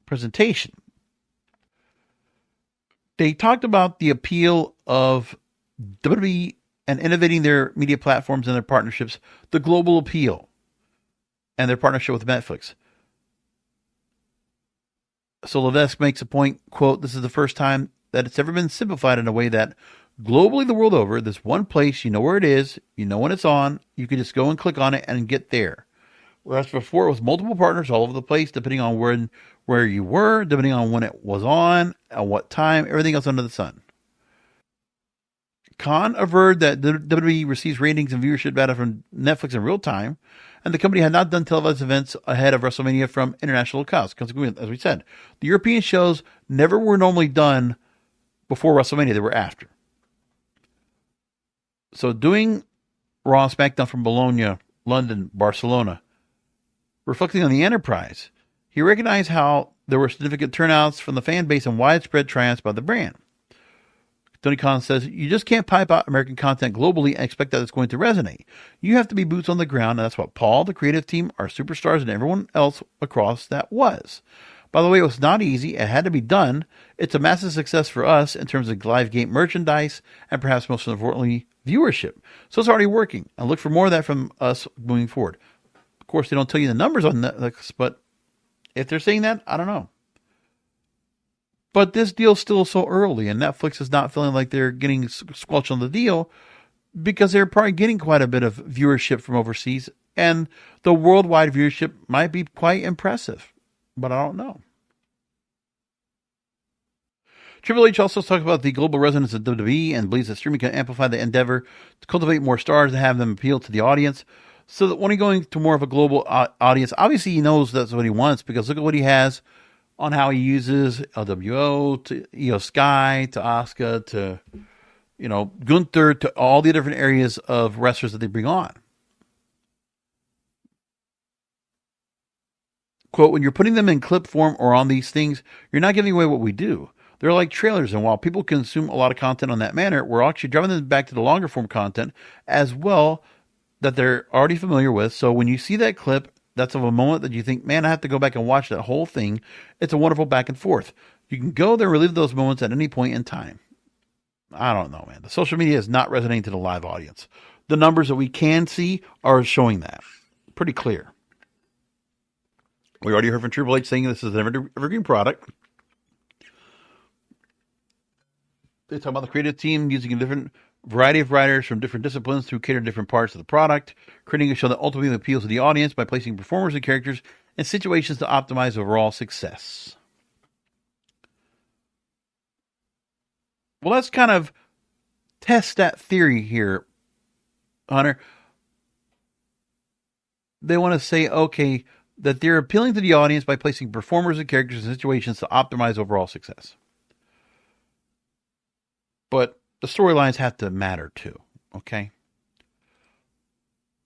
presentation. They talked about the appeal of WWE and innovating their media platforms and their partnerships, the global appeal, and their partnership with Netflix. So Levesque makes a point, quote, "This is the first time that it's ever been simplified in a way that globally the world over, there's one place, you know where it is, you know when it's on, you can just go and click on it and get there. Whereas before it was multiple partners all over the place, depending on where you were, depending on when it was on, at what time, everything else under the sun." Khan averred that WWE receives ratings and viewership data from Netflix in real time, and the company had not done televised events ahead of WrestleMania from international locales. Because, as we said, the European shows never were normally done before WrestleMania. They were after. So doing Raw and SmackDown from Bologna, London, Barcelona, reflecting on the enterprise, he recognized how there were significant turnouts from the fan base and widespread triumphs by the brand. Tony Khan says, "You just can't pipe out American content globally and expect that it's going to resonate. You have to be boots on the ground, and that's what Paul, the creative team, our superstars, and everyone else across that was. By the way, it was not easy. It had to be done. It's a massive success for us in terms of live game merchandise and perhaps most importantly, viewership. So it's already working. I look for more of that from us moving forward." Of course, they don't tell you the numbers on Netflix, but if they're saying that, I don't know. But this deal's still so early, and Netflix is not feeling like they're getting squelched on the deal because they're probably getting quite a bit of viewership from overseas, and the worldwide viewership might be quite impressive, but I don't know. Triple H also talks about the global resonance of WWE and believes that streaming can amplify the endeavor to cultivate more stars and have them appeal to the audience. So that when he's going to more of a global audience, obviously he knows that's what he wants, because look at what he has on how he uses LWO to Io Sky to Asuka to, Gunther, to all the different areas of wrestlers that they bring on. Quote, when you're putting them in clip form or on these things, you're not giving away what we do. They're like trailers, and while people consume a lot of content on that manner, we're actually driving them back to the longer form content as well that they're already familiar with. So when you see that clip, that's of a moment that you think, man, I have to go back and watch that whole thing. It's a wonderful back and forth. You can go there and relive those moments at any point in time. I don't know, man. The social media is not resonating to the live audience. The numbers that we can see are showing that. Pretty clear. We already heard from Triple H saying this is an evergreen product. They talk about the creative team using a different variety of writers from different disciplines to cater to different parts of the product, creating a show that ultimately appeals to the audience by placing performers and characters in situations to optimize overall success. Well, let's kind of test that theory here, Hunter. They want to say, okay, that they're appealing to the audience by placing performers and characters in situations to optimize overall success. But the storylines have to matter too, okay?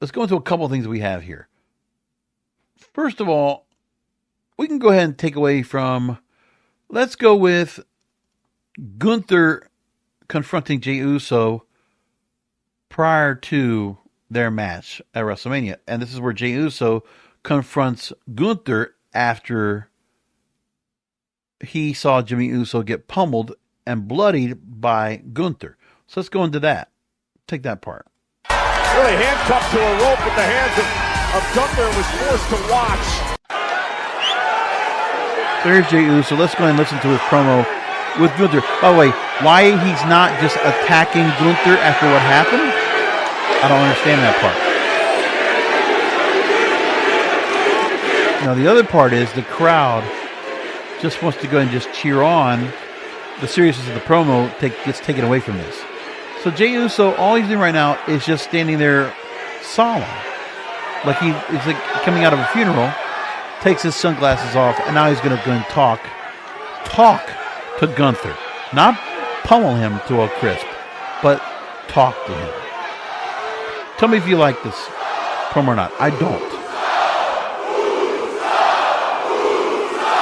Let's go into a couple of things we have here. First of all, we can go ahead and take away from, let's go with Gunther confronting Jey Uso prior to their match at WrestleMania. And this is where Jey Uso confronts Gunther after he saw Jimmy Uso get pummeled and bloodied by Gunther. So let's go into that. Take that part. Really handcuffed to a rope with the hands of Gunther and was forced to watch. So here's Jey Uso. Let's go ahead and listen to his promo with Gunther. By the way, why he's not just attacking Gunther after what happened, I don't understand that part. Now, the other part is the crowd just wants to go and just cheer on. The seriousness of the promo gets taken away from this. So Jey Uso, all he's doing right now is just standing there solemn. Like he's like coming out of a funeral, takes his sunglasses off, and now he's going to go and talk to Gunther. Not pummel him to a crisp, but talk to him. Tell me if you like this promo or not. I don't.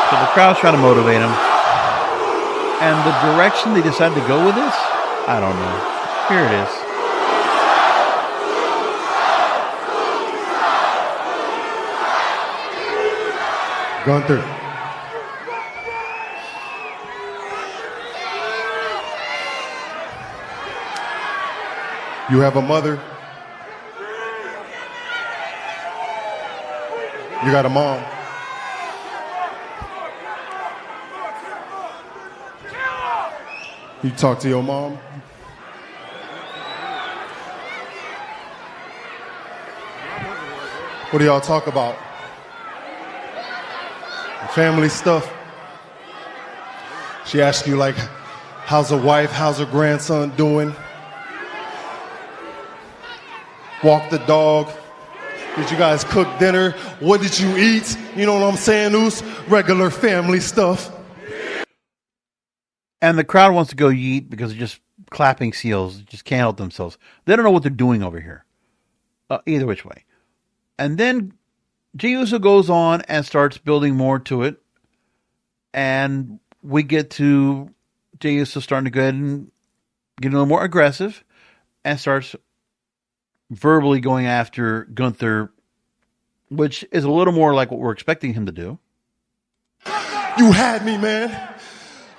So the crowd's trying to motivate him. And the direction they decided to go with this, I don't know. Here it is. Gunther. You have a mother. You got a mom. You talk to your mom? What do y'all talk about? Family stuff? She asks you like, how's the wife, how's her grandson doing? Walk the dog? Did you guys cook dinner? What did you eat? You know what I'm saying, Oos? Regular family stuff. And the crowd wants to go yeet because they're just clapping seals, just can't help themselves. They don't know what they're doing over here, either which way. And then Jey Uso goes on and starts building more to it. And we get to Jey Uso starting to go ahead and get a little more aggressive and starts verbally going after Gunther, which is a little more like what we're expecting him to do. You had me, man.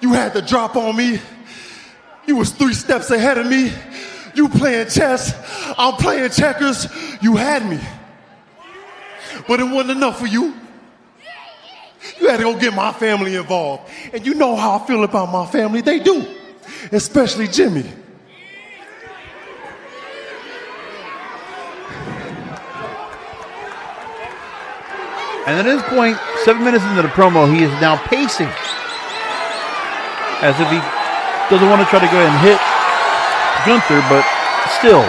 You had the drop on me. You was 3 steps ahead of me. You playing chess. I'm playing checkers. You had me. But it wasn't enough for you. You had to go get my family involved. And you know how I feel about my family. They do. Especially Jimmy. And at this point, 7 minutes into the promo, he is now pacing as if he doesn't want to try to go ahead and hit Gunther, but still,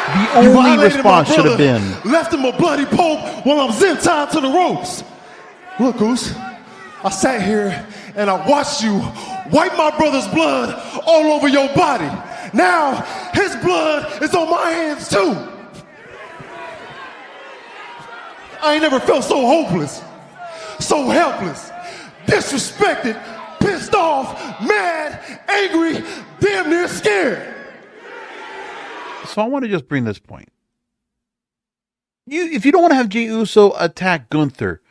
the only response should have been left him a bloody pulp while I'm zip tied to the ropes. Look, Goose, I sat here and I watched you wipe my brother's blood all over your body. Now his blood is on my hands too. I ain't never felt so hopeless, so helpless, disrespected, pissed off, mad, angry, damn near scared. So I want to just bring this point. If you don't want to have Jey Uso attack Gunther,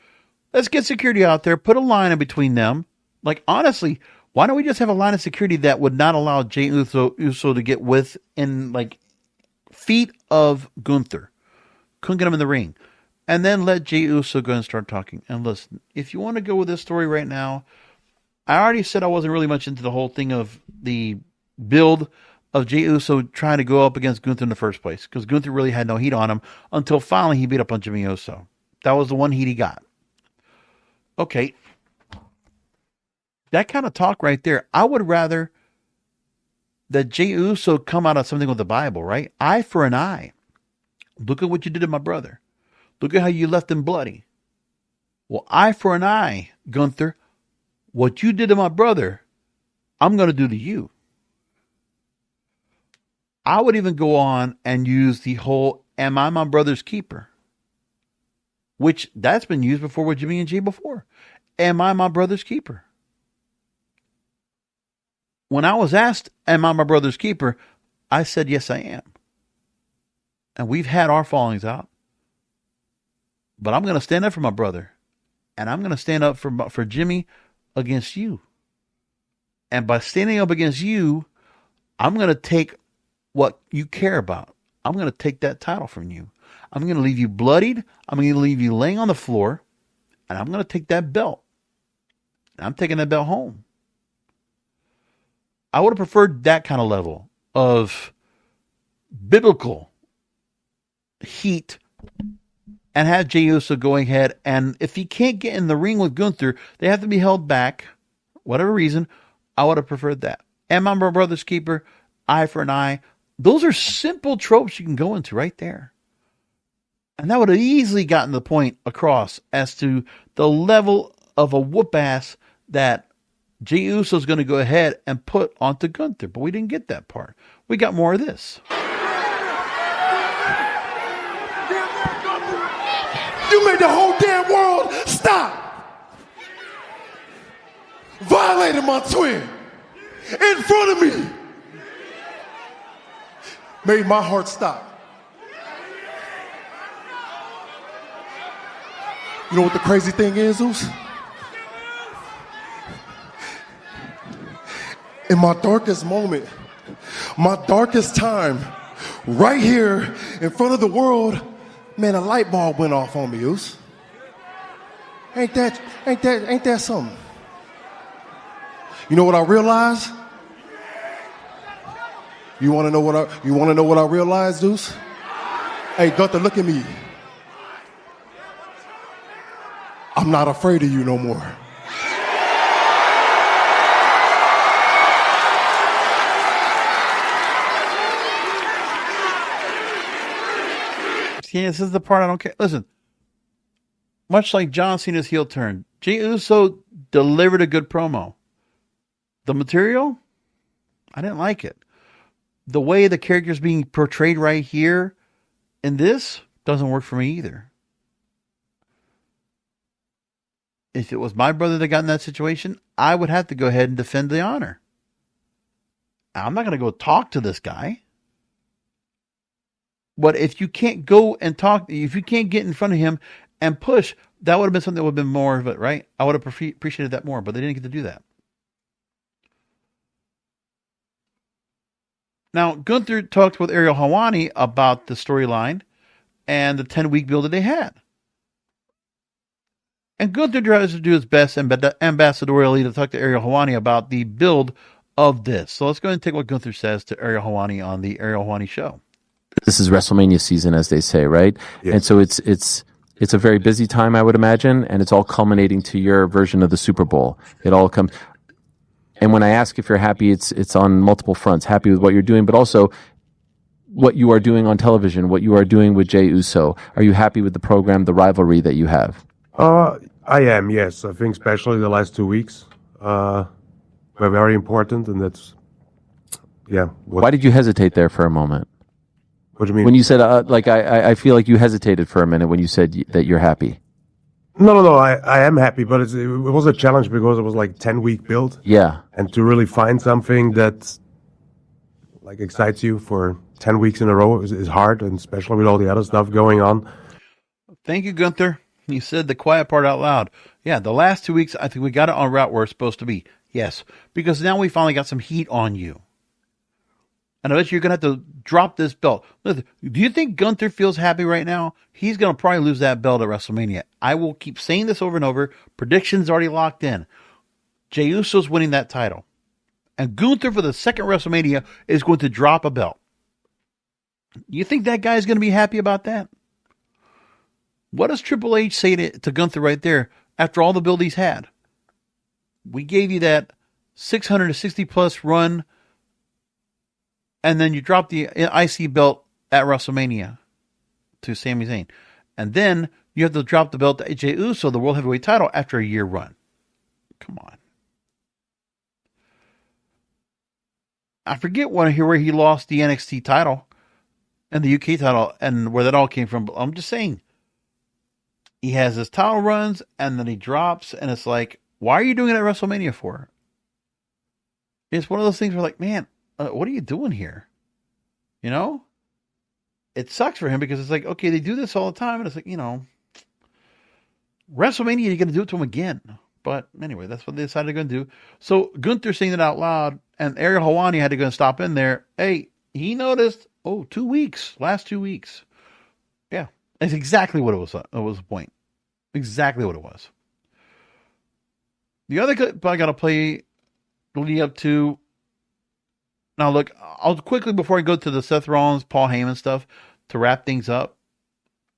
let's get security out there, put a line in between them. Like, honestly, why don't we just have a line of security that would not allow Jey Uso to get within, like, feet of Gunther? Couldn't get him in the ring. And then let Jey Uso go and start talking. And listen, if you want to go with this story right now, I already said I wasn't really much into the whole thing of the build of Jey Uso trying to go up against Gunther in the first place, because Gunther really had no heat on him until finally he beat up on Jimmy Uso. That was the one heat he got. Okay. That kind of talk right there, I would rather that Jey Uso come out of something with the Bible, right? Eye for an eye. Look at what you did to my brother. Look at how you left him bloody. Well, eye for an eye, Gunther. What you did to my brother, I'm going to do to you. I would even go on and use the whole, am I my brother's keeper? Which, that's been used before with Jimmy and Jay before. Am I my brother's keeper? When I was asked, am I my brother's keeper? I said, yes, I am. And we've had our fallings out. But I'm going to stand up for my brother. And I'm going to stand up for Jimmy against you. And by standing up against you, I'm going to take what you care about. I'm going to take that title from you. I'm going to leave you bloodied. I'm going to leave you laying on the floor. And I'm going to take that belt. And I'm taking that belt home. I would have preferred that kind of level of biblical heat and have Jey Uso going ahead. And if he can't get in the ring with Gunther, they have to be held back. Whatever reason, I would have preferred that. Am I my brother's keeper? Eye for an eye. Those are simple tropes you can go into right there. And that would have easily gotten the point across as to the level of a whoop ass that Jey Uso is going to go ahead and put onto Gunther. But we didn't get that part. We got more of this. You made the whole damn world stop. Violated my twin in front of me. Made my heart stop. You know what the crazy thing is, Zeus? In my darkest moment, my darkest time, right here in front of the world, man, a light bulb went off on me, Zeus. Ain't that something? You know what I realized? You want to know what I realized, Zeus? Hey, Gunther, look at me. I'm not afraid of you no more. See, this is the part I don't care. Listen, much like John Cena's heel turn, Jey Uso delivered a good promo. The material, I didn't like it. The way the character's being portrayed right here in this doesn't work for me either. If it was my brother that got in that situation, I would have to go ahead and defend the honor. I'm not going to go talk to this guy. But if you can't go and talk, if you can't get in front of him and push, that would have been something that would have been more of it, right? I would have appreciated that more, but they didn't get to do that. Now, Gunther talked with Ariel Helwani about the storyline and the 10-week build that they had. And Gunther tries to do his best ambassadorially to talk to Ariel Helwani about the build of this. So let's go ahead and take what Gunther says to Ariel Helwani on the Ariel Helwani show. This is WrestleMania season, as they say, right? Yes. And so it's a very busy time, I would imagine, and it's all culminating to your version of the Super Bowl. It all comes. And when I ask if you're happy, it's on multiple fronts. Happy with what you're doing, but also what you are doing on television, what you are doing with Jey Uso. Are you happy with the program, the rivalry that you have? I am, yes. I think especially the last 2 weeks were very important, and that's, yeah. Why did you hesitate there for a moment? What do you mean? When you said, I feel like you hesitated for a minute when you said that you're happy. No, I am happy, but it was a challenge because it was like 10-week build. Yeah. And to really find something that like excites you for 10 weeks in a row is hard, and especially with all the other stuff going on. Thank you, Gunther. You said the quiet part out loud. Yeah, the last 2 weeks, I think we got it on route where it's supposed to be. Yes, because now we finally got some heat on you. And I bet you're going to have to drop this belt. Listen, do you think Gunther feels happy right now? He's going to probably lose that belt at WrestleMania. I will keep saying this over and over. Predictions already locked in. Jey Uso's winning that title. And Gunther for the second WrestleMania is going to drop a belt. You think that guy's going to be happy about that? What does Triple H say to Gunther right there after all the build he's had? We gave you that 660 plus run, and then you drop the IC belt at WrestleMania to Sami Zayn. And then you have to drop the belt to Jey Uso, the World Heavyweight title, after a year run. Come on. I forget where he lost the NXT title and the UK title and where that all came from. But I'm just saying, he has his title runs and then he drops, and it's like, why are you doing it at WrestleMania for? It's one of those things where like, man, what are you doing here? You know? It sucks for him because it's like, okay, they do this all the time, and it's like, WrestleMania, you're going to do it to him again. But anyway, that's what they decided they're going to do. So Gunther saying it out loud, and Ariel Helwani had to go and stop in there. Hey, he noticed, 2 weeks, last 2 weeks. Yeah, that's exactly what it was. It was the point. Exactly what it was. The other clip I got to play leading up to. Now, look, I'll quickly, before I go to the Seth Rollins, Paul Heyman stuff, to wrap things up,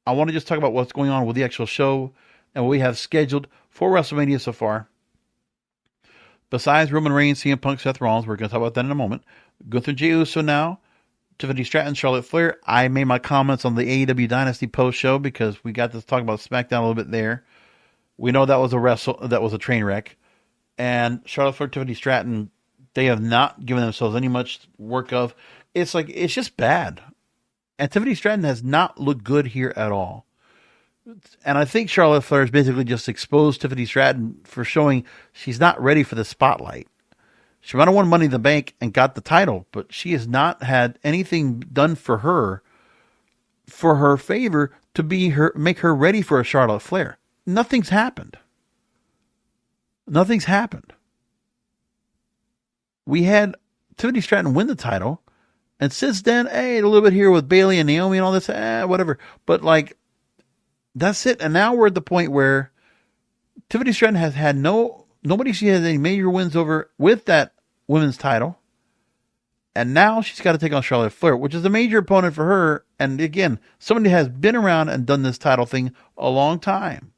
I want to just talk about what's going on with the actual show and what we have scheduled for WrestleMania so far. Besides Roman Reigns, CM Punk, Seth Rollins, we're going to talk about that in a moment. Gunther, Jey Uso now, Tiffany Stratton, Charlotte Flair. I made my comments on the AEW Dynasty post show because we got to talk about SmackDown a little bit there. We know that was a train wreck. And Charlotte Flair, Tiffany Stratton, they have not given themselves any much work of. It's just bad. And Tiffany Stratton has not looked good here at all. And I think Charlotte Flair has basically just exposed Tiffany Stratton for showing she's not ready for the spotlight. She might have won Money in the Bank and got the title, but she has not had anything done for her favor to make her ready for a Charlotte Flair. Nothing's happened. Nothing's happened. We had Tiffany Stratton win the title, and since then, a little bit here with Bayley and Naomi and all this, whatever. But that's it. And now we're at the point where Tiffany Stratton has had nobody she has any major wins over with that women's title. And now she's got to take on Charlotte Flair, which is a major opponent for her. And again, somebody has been around and done this title thing a long time.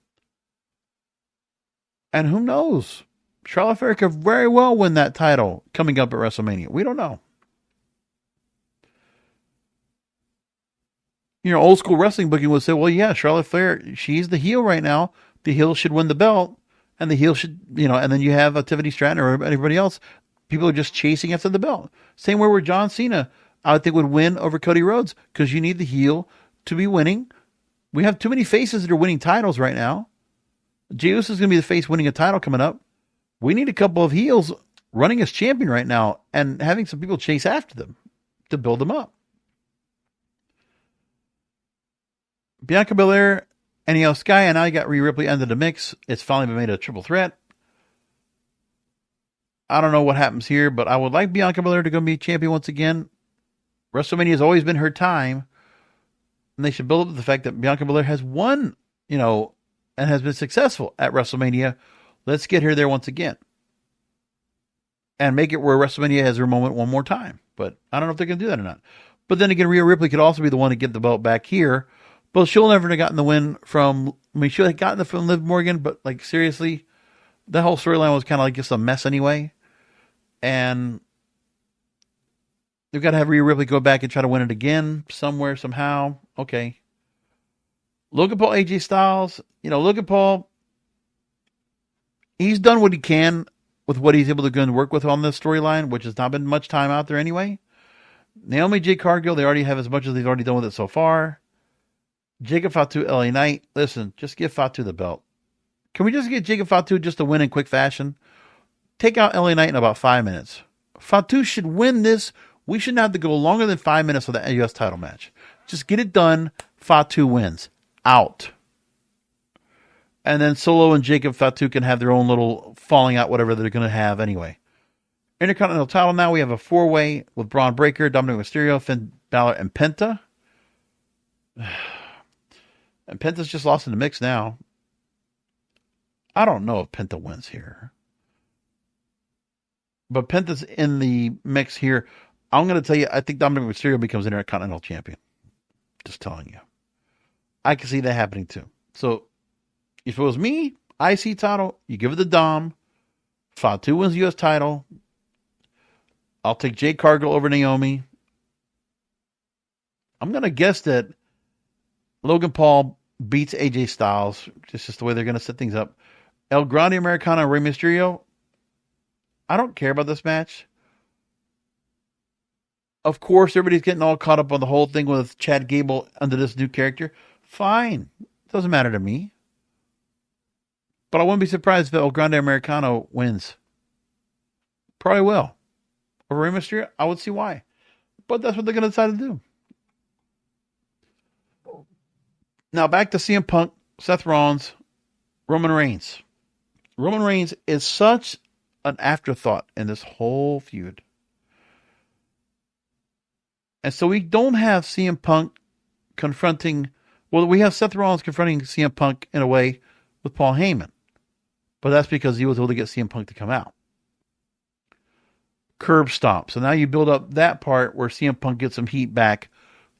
And who knows? Charlotte Flair could very well win that title coming up at WrestleMania. We don't know. Old school wrestling booking would say, well, yeah, Charlotte Flair, she's the heel right now. The heel should win the belt. And the heel should, and then you have a Tiffany Stratton or anybody else. People are just chasing after the belt. Same way where John Cena, I would think, would win over Cody Rhodes because you need the heel to be winning. We have too many faces that are winning titles right now. Jey Uso is going to be the face winning a title coming up. We need a couple of heels running as champion right now and having some people chase after them to build them up. Bianca Belair and Io Sky, and now you got Rhea Ripley under the mix. It's finally been made a triple threat. I don't know what happens here, but I would like Bianca Belair to go be champion once again. WrestleMania has always been her time, and they should build up the fact that Bianca Belair has won, and has been successful at WrestleMania. Let's get her there once again. And make it where WrestleMania has her moment one more time. But I don't know if they're going to do that or not. But then again, Rhea Ripley could also be the one to get the belt back here. But she'll never have gotten the win from, she'll have gotten it from Liv Morgan, but seriously, that whole storyline was kind of just a mess anyway. And they've got to have Rhea Ripley go back and try to win it again somewhere, somehow. Okay. Logan Paul, AJ Styles. Logan Paul, he's done what he can with what he's able to go and work with on this storyline, which has not been much time out there anyway. Naomi, Jade Cargill, they already have as much as they've already done with it so far. Jacob Fatu, LA Knight. Listen, just give Fatu the belt. Can we just get Jacob Fatu just to win in quick fashion? Take out LA Knight in about 5 minutes. Fatu should win this. We shouldn't have to go longer than 5 minutes for the U.S. title match. Just get it done. Fatu wins. Out. And then Solo and Jacob Fatu can have their own little falling out, whatever they're going to have anyway. Intercontinental title now. We have a 4-way with Braun Breaker, Dominic Mysterio, Finn Balor, and Penta. And Penta's just lost in the mix now. I don't know if Penta wins here. But Penta's in the mix here. I'm going to tell you, I think Dominic Mysterio becomes Intercontinental Champion. Just telling you. I can see that happening too. So, if it was me, IC title, you give it to Dom. Fatu wins the U.S. title. I'll take Jade Cargill over Naomi. I'm going to guess that Logan Paul beats AJ Styles. It's just the way they're going to set things up. El Grande Americano and Rey Mysterio. I don't care about this match. Of course, everybody's getting all caught up on the whole thing with Chad Gable under this new character. Fine. Doesn't matter to me. But I wouldn't be surprised if El Grande Americano wins. Probably will. Over Rey Mysterio, I would see why. But that's what they're going to decide to do. Now back to CM Punk, Seth Rollins, Roman Reigns. Roman Reigns is such an afterthought in this whole feud. And so we don't have CM Punk confronting... Well, we have Seth Rollins confronting CM Punk in a way with Paul Heyman. But that's because he was able to get CM Punk to come out. Curb stomp. So now you build up that part where CM Punk gets some heat back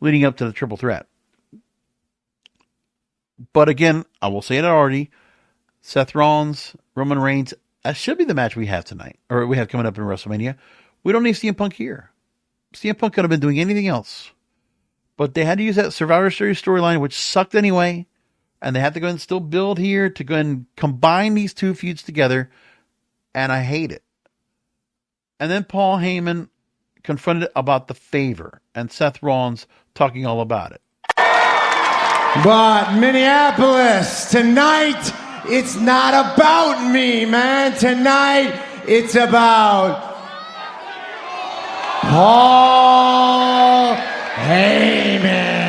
leading up to the triple threat. But again, I will say it already. Seth Rollins, Roman Reigns, that should be the match we have tonight. Or we have coming up in WrestleMania. We don't need CM Punk here. CM Punk could have been doing anything else. But they had to use that Survivor Series storyline, which sucked anyway. And they had to go and still build here to go and combine these two feuds together. And I hate it. And then Paul Heyman confronted about the favor. And Seth Rollins talking all about it. But Minneapolis, tonight, it's not about me, man. Tonight, it's about Paul Heyman.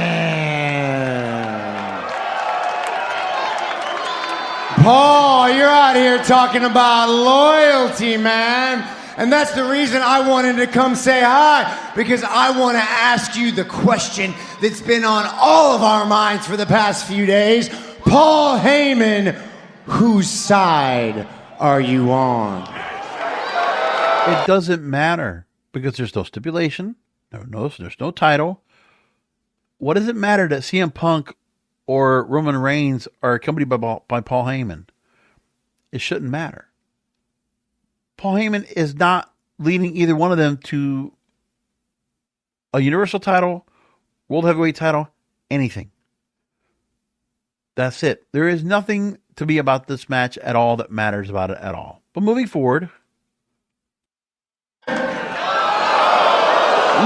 Paul, you're out here talking about loyalty, man. And that's the reason I wanted to come say hi, because I want to ask you the question that's been on all of our minds for the past few days. Paul Heyman, whose side are you on? It doesn't matter because there's no stipulation. There's no title. What does it matter that CM Punk or Roman Reigns are accompanied by Paul Heyman? It shouldn't matter. Paul Heyman is not leading either one of them to a Universal title, World Heavyweight title, anything. That's it. There is nothing to be about this match at all that matters about it at all. But moving forward.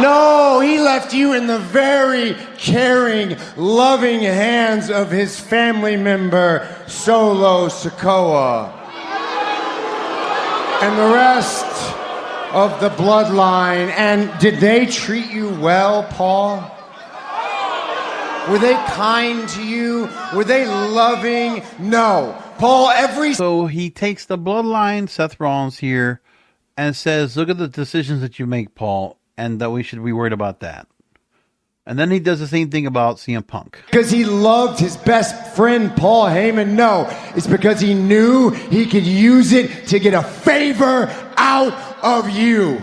No, he left you in the very caring, loving hands of his family member, Solo Sikoa. And the rest of the bloodline. And did they treat you well, Paul? Were they kind to you? Were they loving? No. Paul, So he takes the bloodline, Seth Rollins here, and says, look at the decisions that you make, Paul, and that we should be worried about that. And then he does the same thing about CM Punk. Because he loved his best friend, Paul Heyman? No, it's because he knew he could use it to get a favor out of you.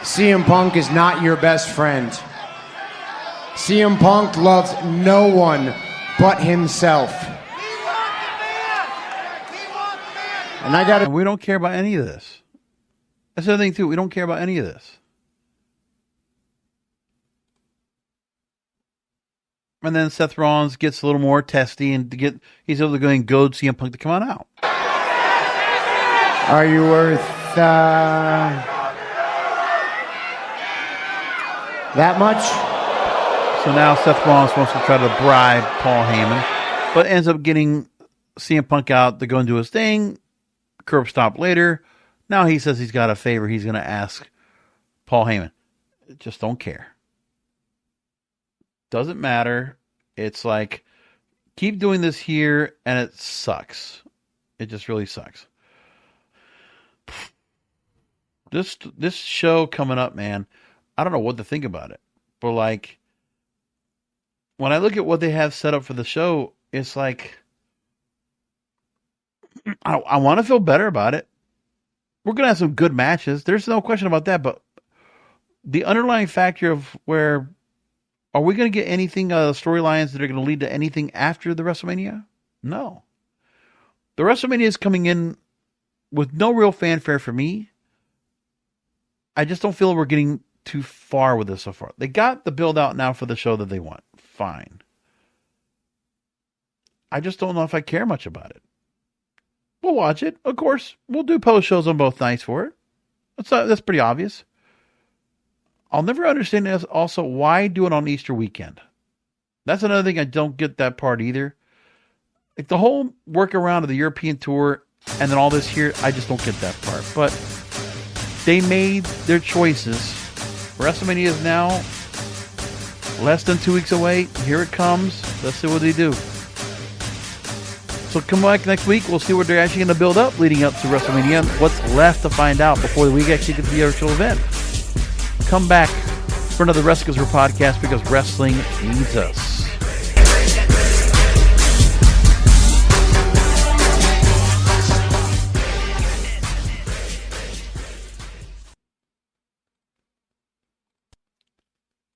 CM Punk is not your best friend. CM Punk loves no one but himself. And we don't care about any of this. That's the other thing, too. We don't care about any of this. And then Seth Rollins gets a little more testy and he's able to go and goad CM Punk to come on out. Are you worth that much? So now Seth Rollins wants to try to bribe Paul Heyman, but ends up getting CM Punk out to go and do his thing. Curb stop later. Now he says he's got a favor he's going to ask Paul Heyman. Just don't care. Doesn't matter. It's like, keep doing this here, and it sucks. It just really sucks. This show coming up, man, I don't know what to think about it. But like, when I look at what they have set up for the show, it's like, I want to feel better about it. We're going to have some good matches. There's no question about that. But the underlying factor of where, are we going to get anything, storylines that are going to lead to anything after the WrestleMania? No. The WrestleMania is coming in with no real fanfare for me. I just don't feel we're getting too far with this so far. They got the build out now for the show that they want. Fine. I just don't know if I care much about it. We'll watch it. Of course, we'll do post shows on both nights for it. That's pretty obvious. I'll never understand this also, why do it on Easter weekend? That's another thing I don't get that part either. Like the whole workaround of the European tour and then all this here, I just don't get that part. But they made their choices. WrestleMania is now less than 2 weeks away. Here it comes. Let's see what they do. So come back next week. We'll see what they're actually going to build up leading up to WrestleMania. What's left to find out before we actually get to the actual event. Come back for another Wrestling podcast because wrestling needs us.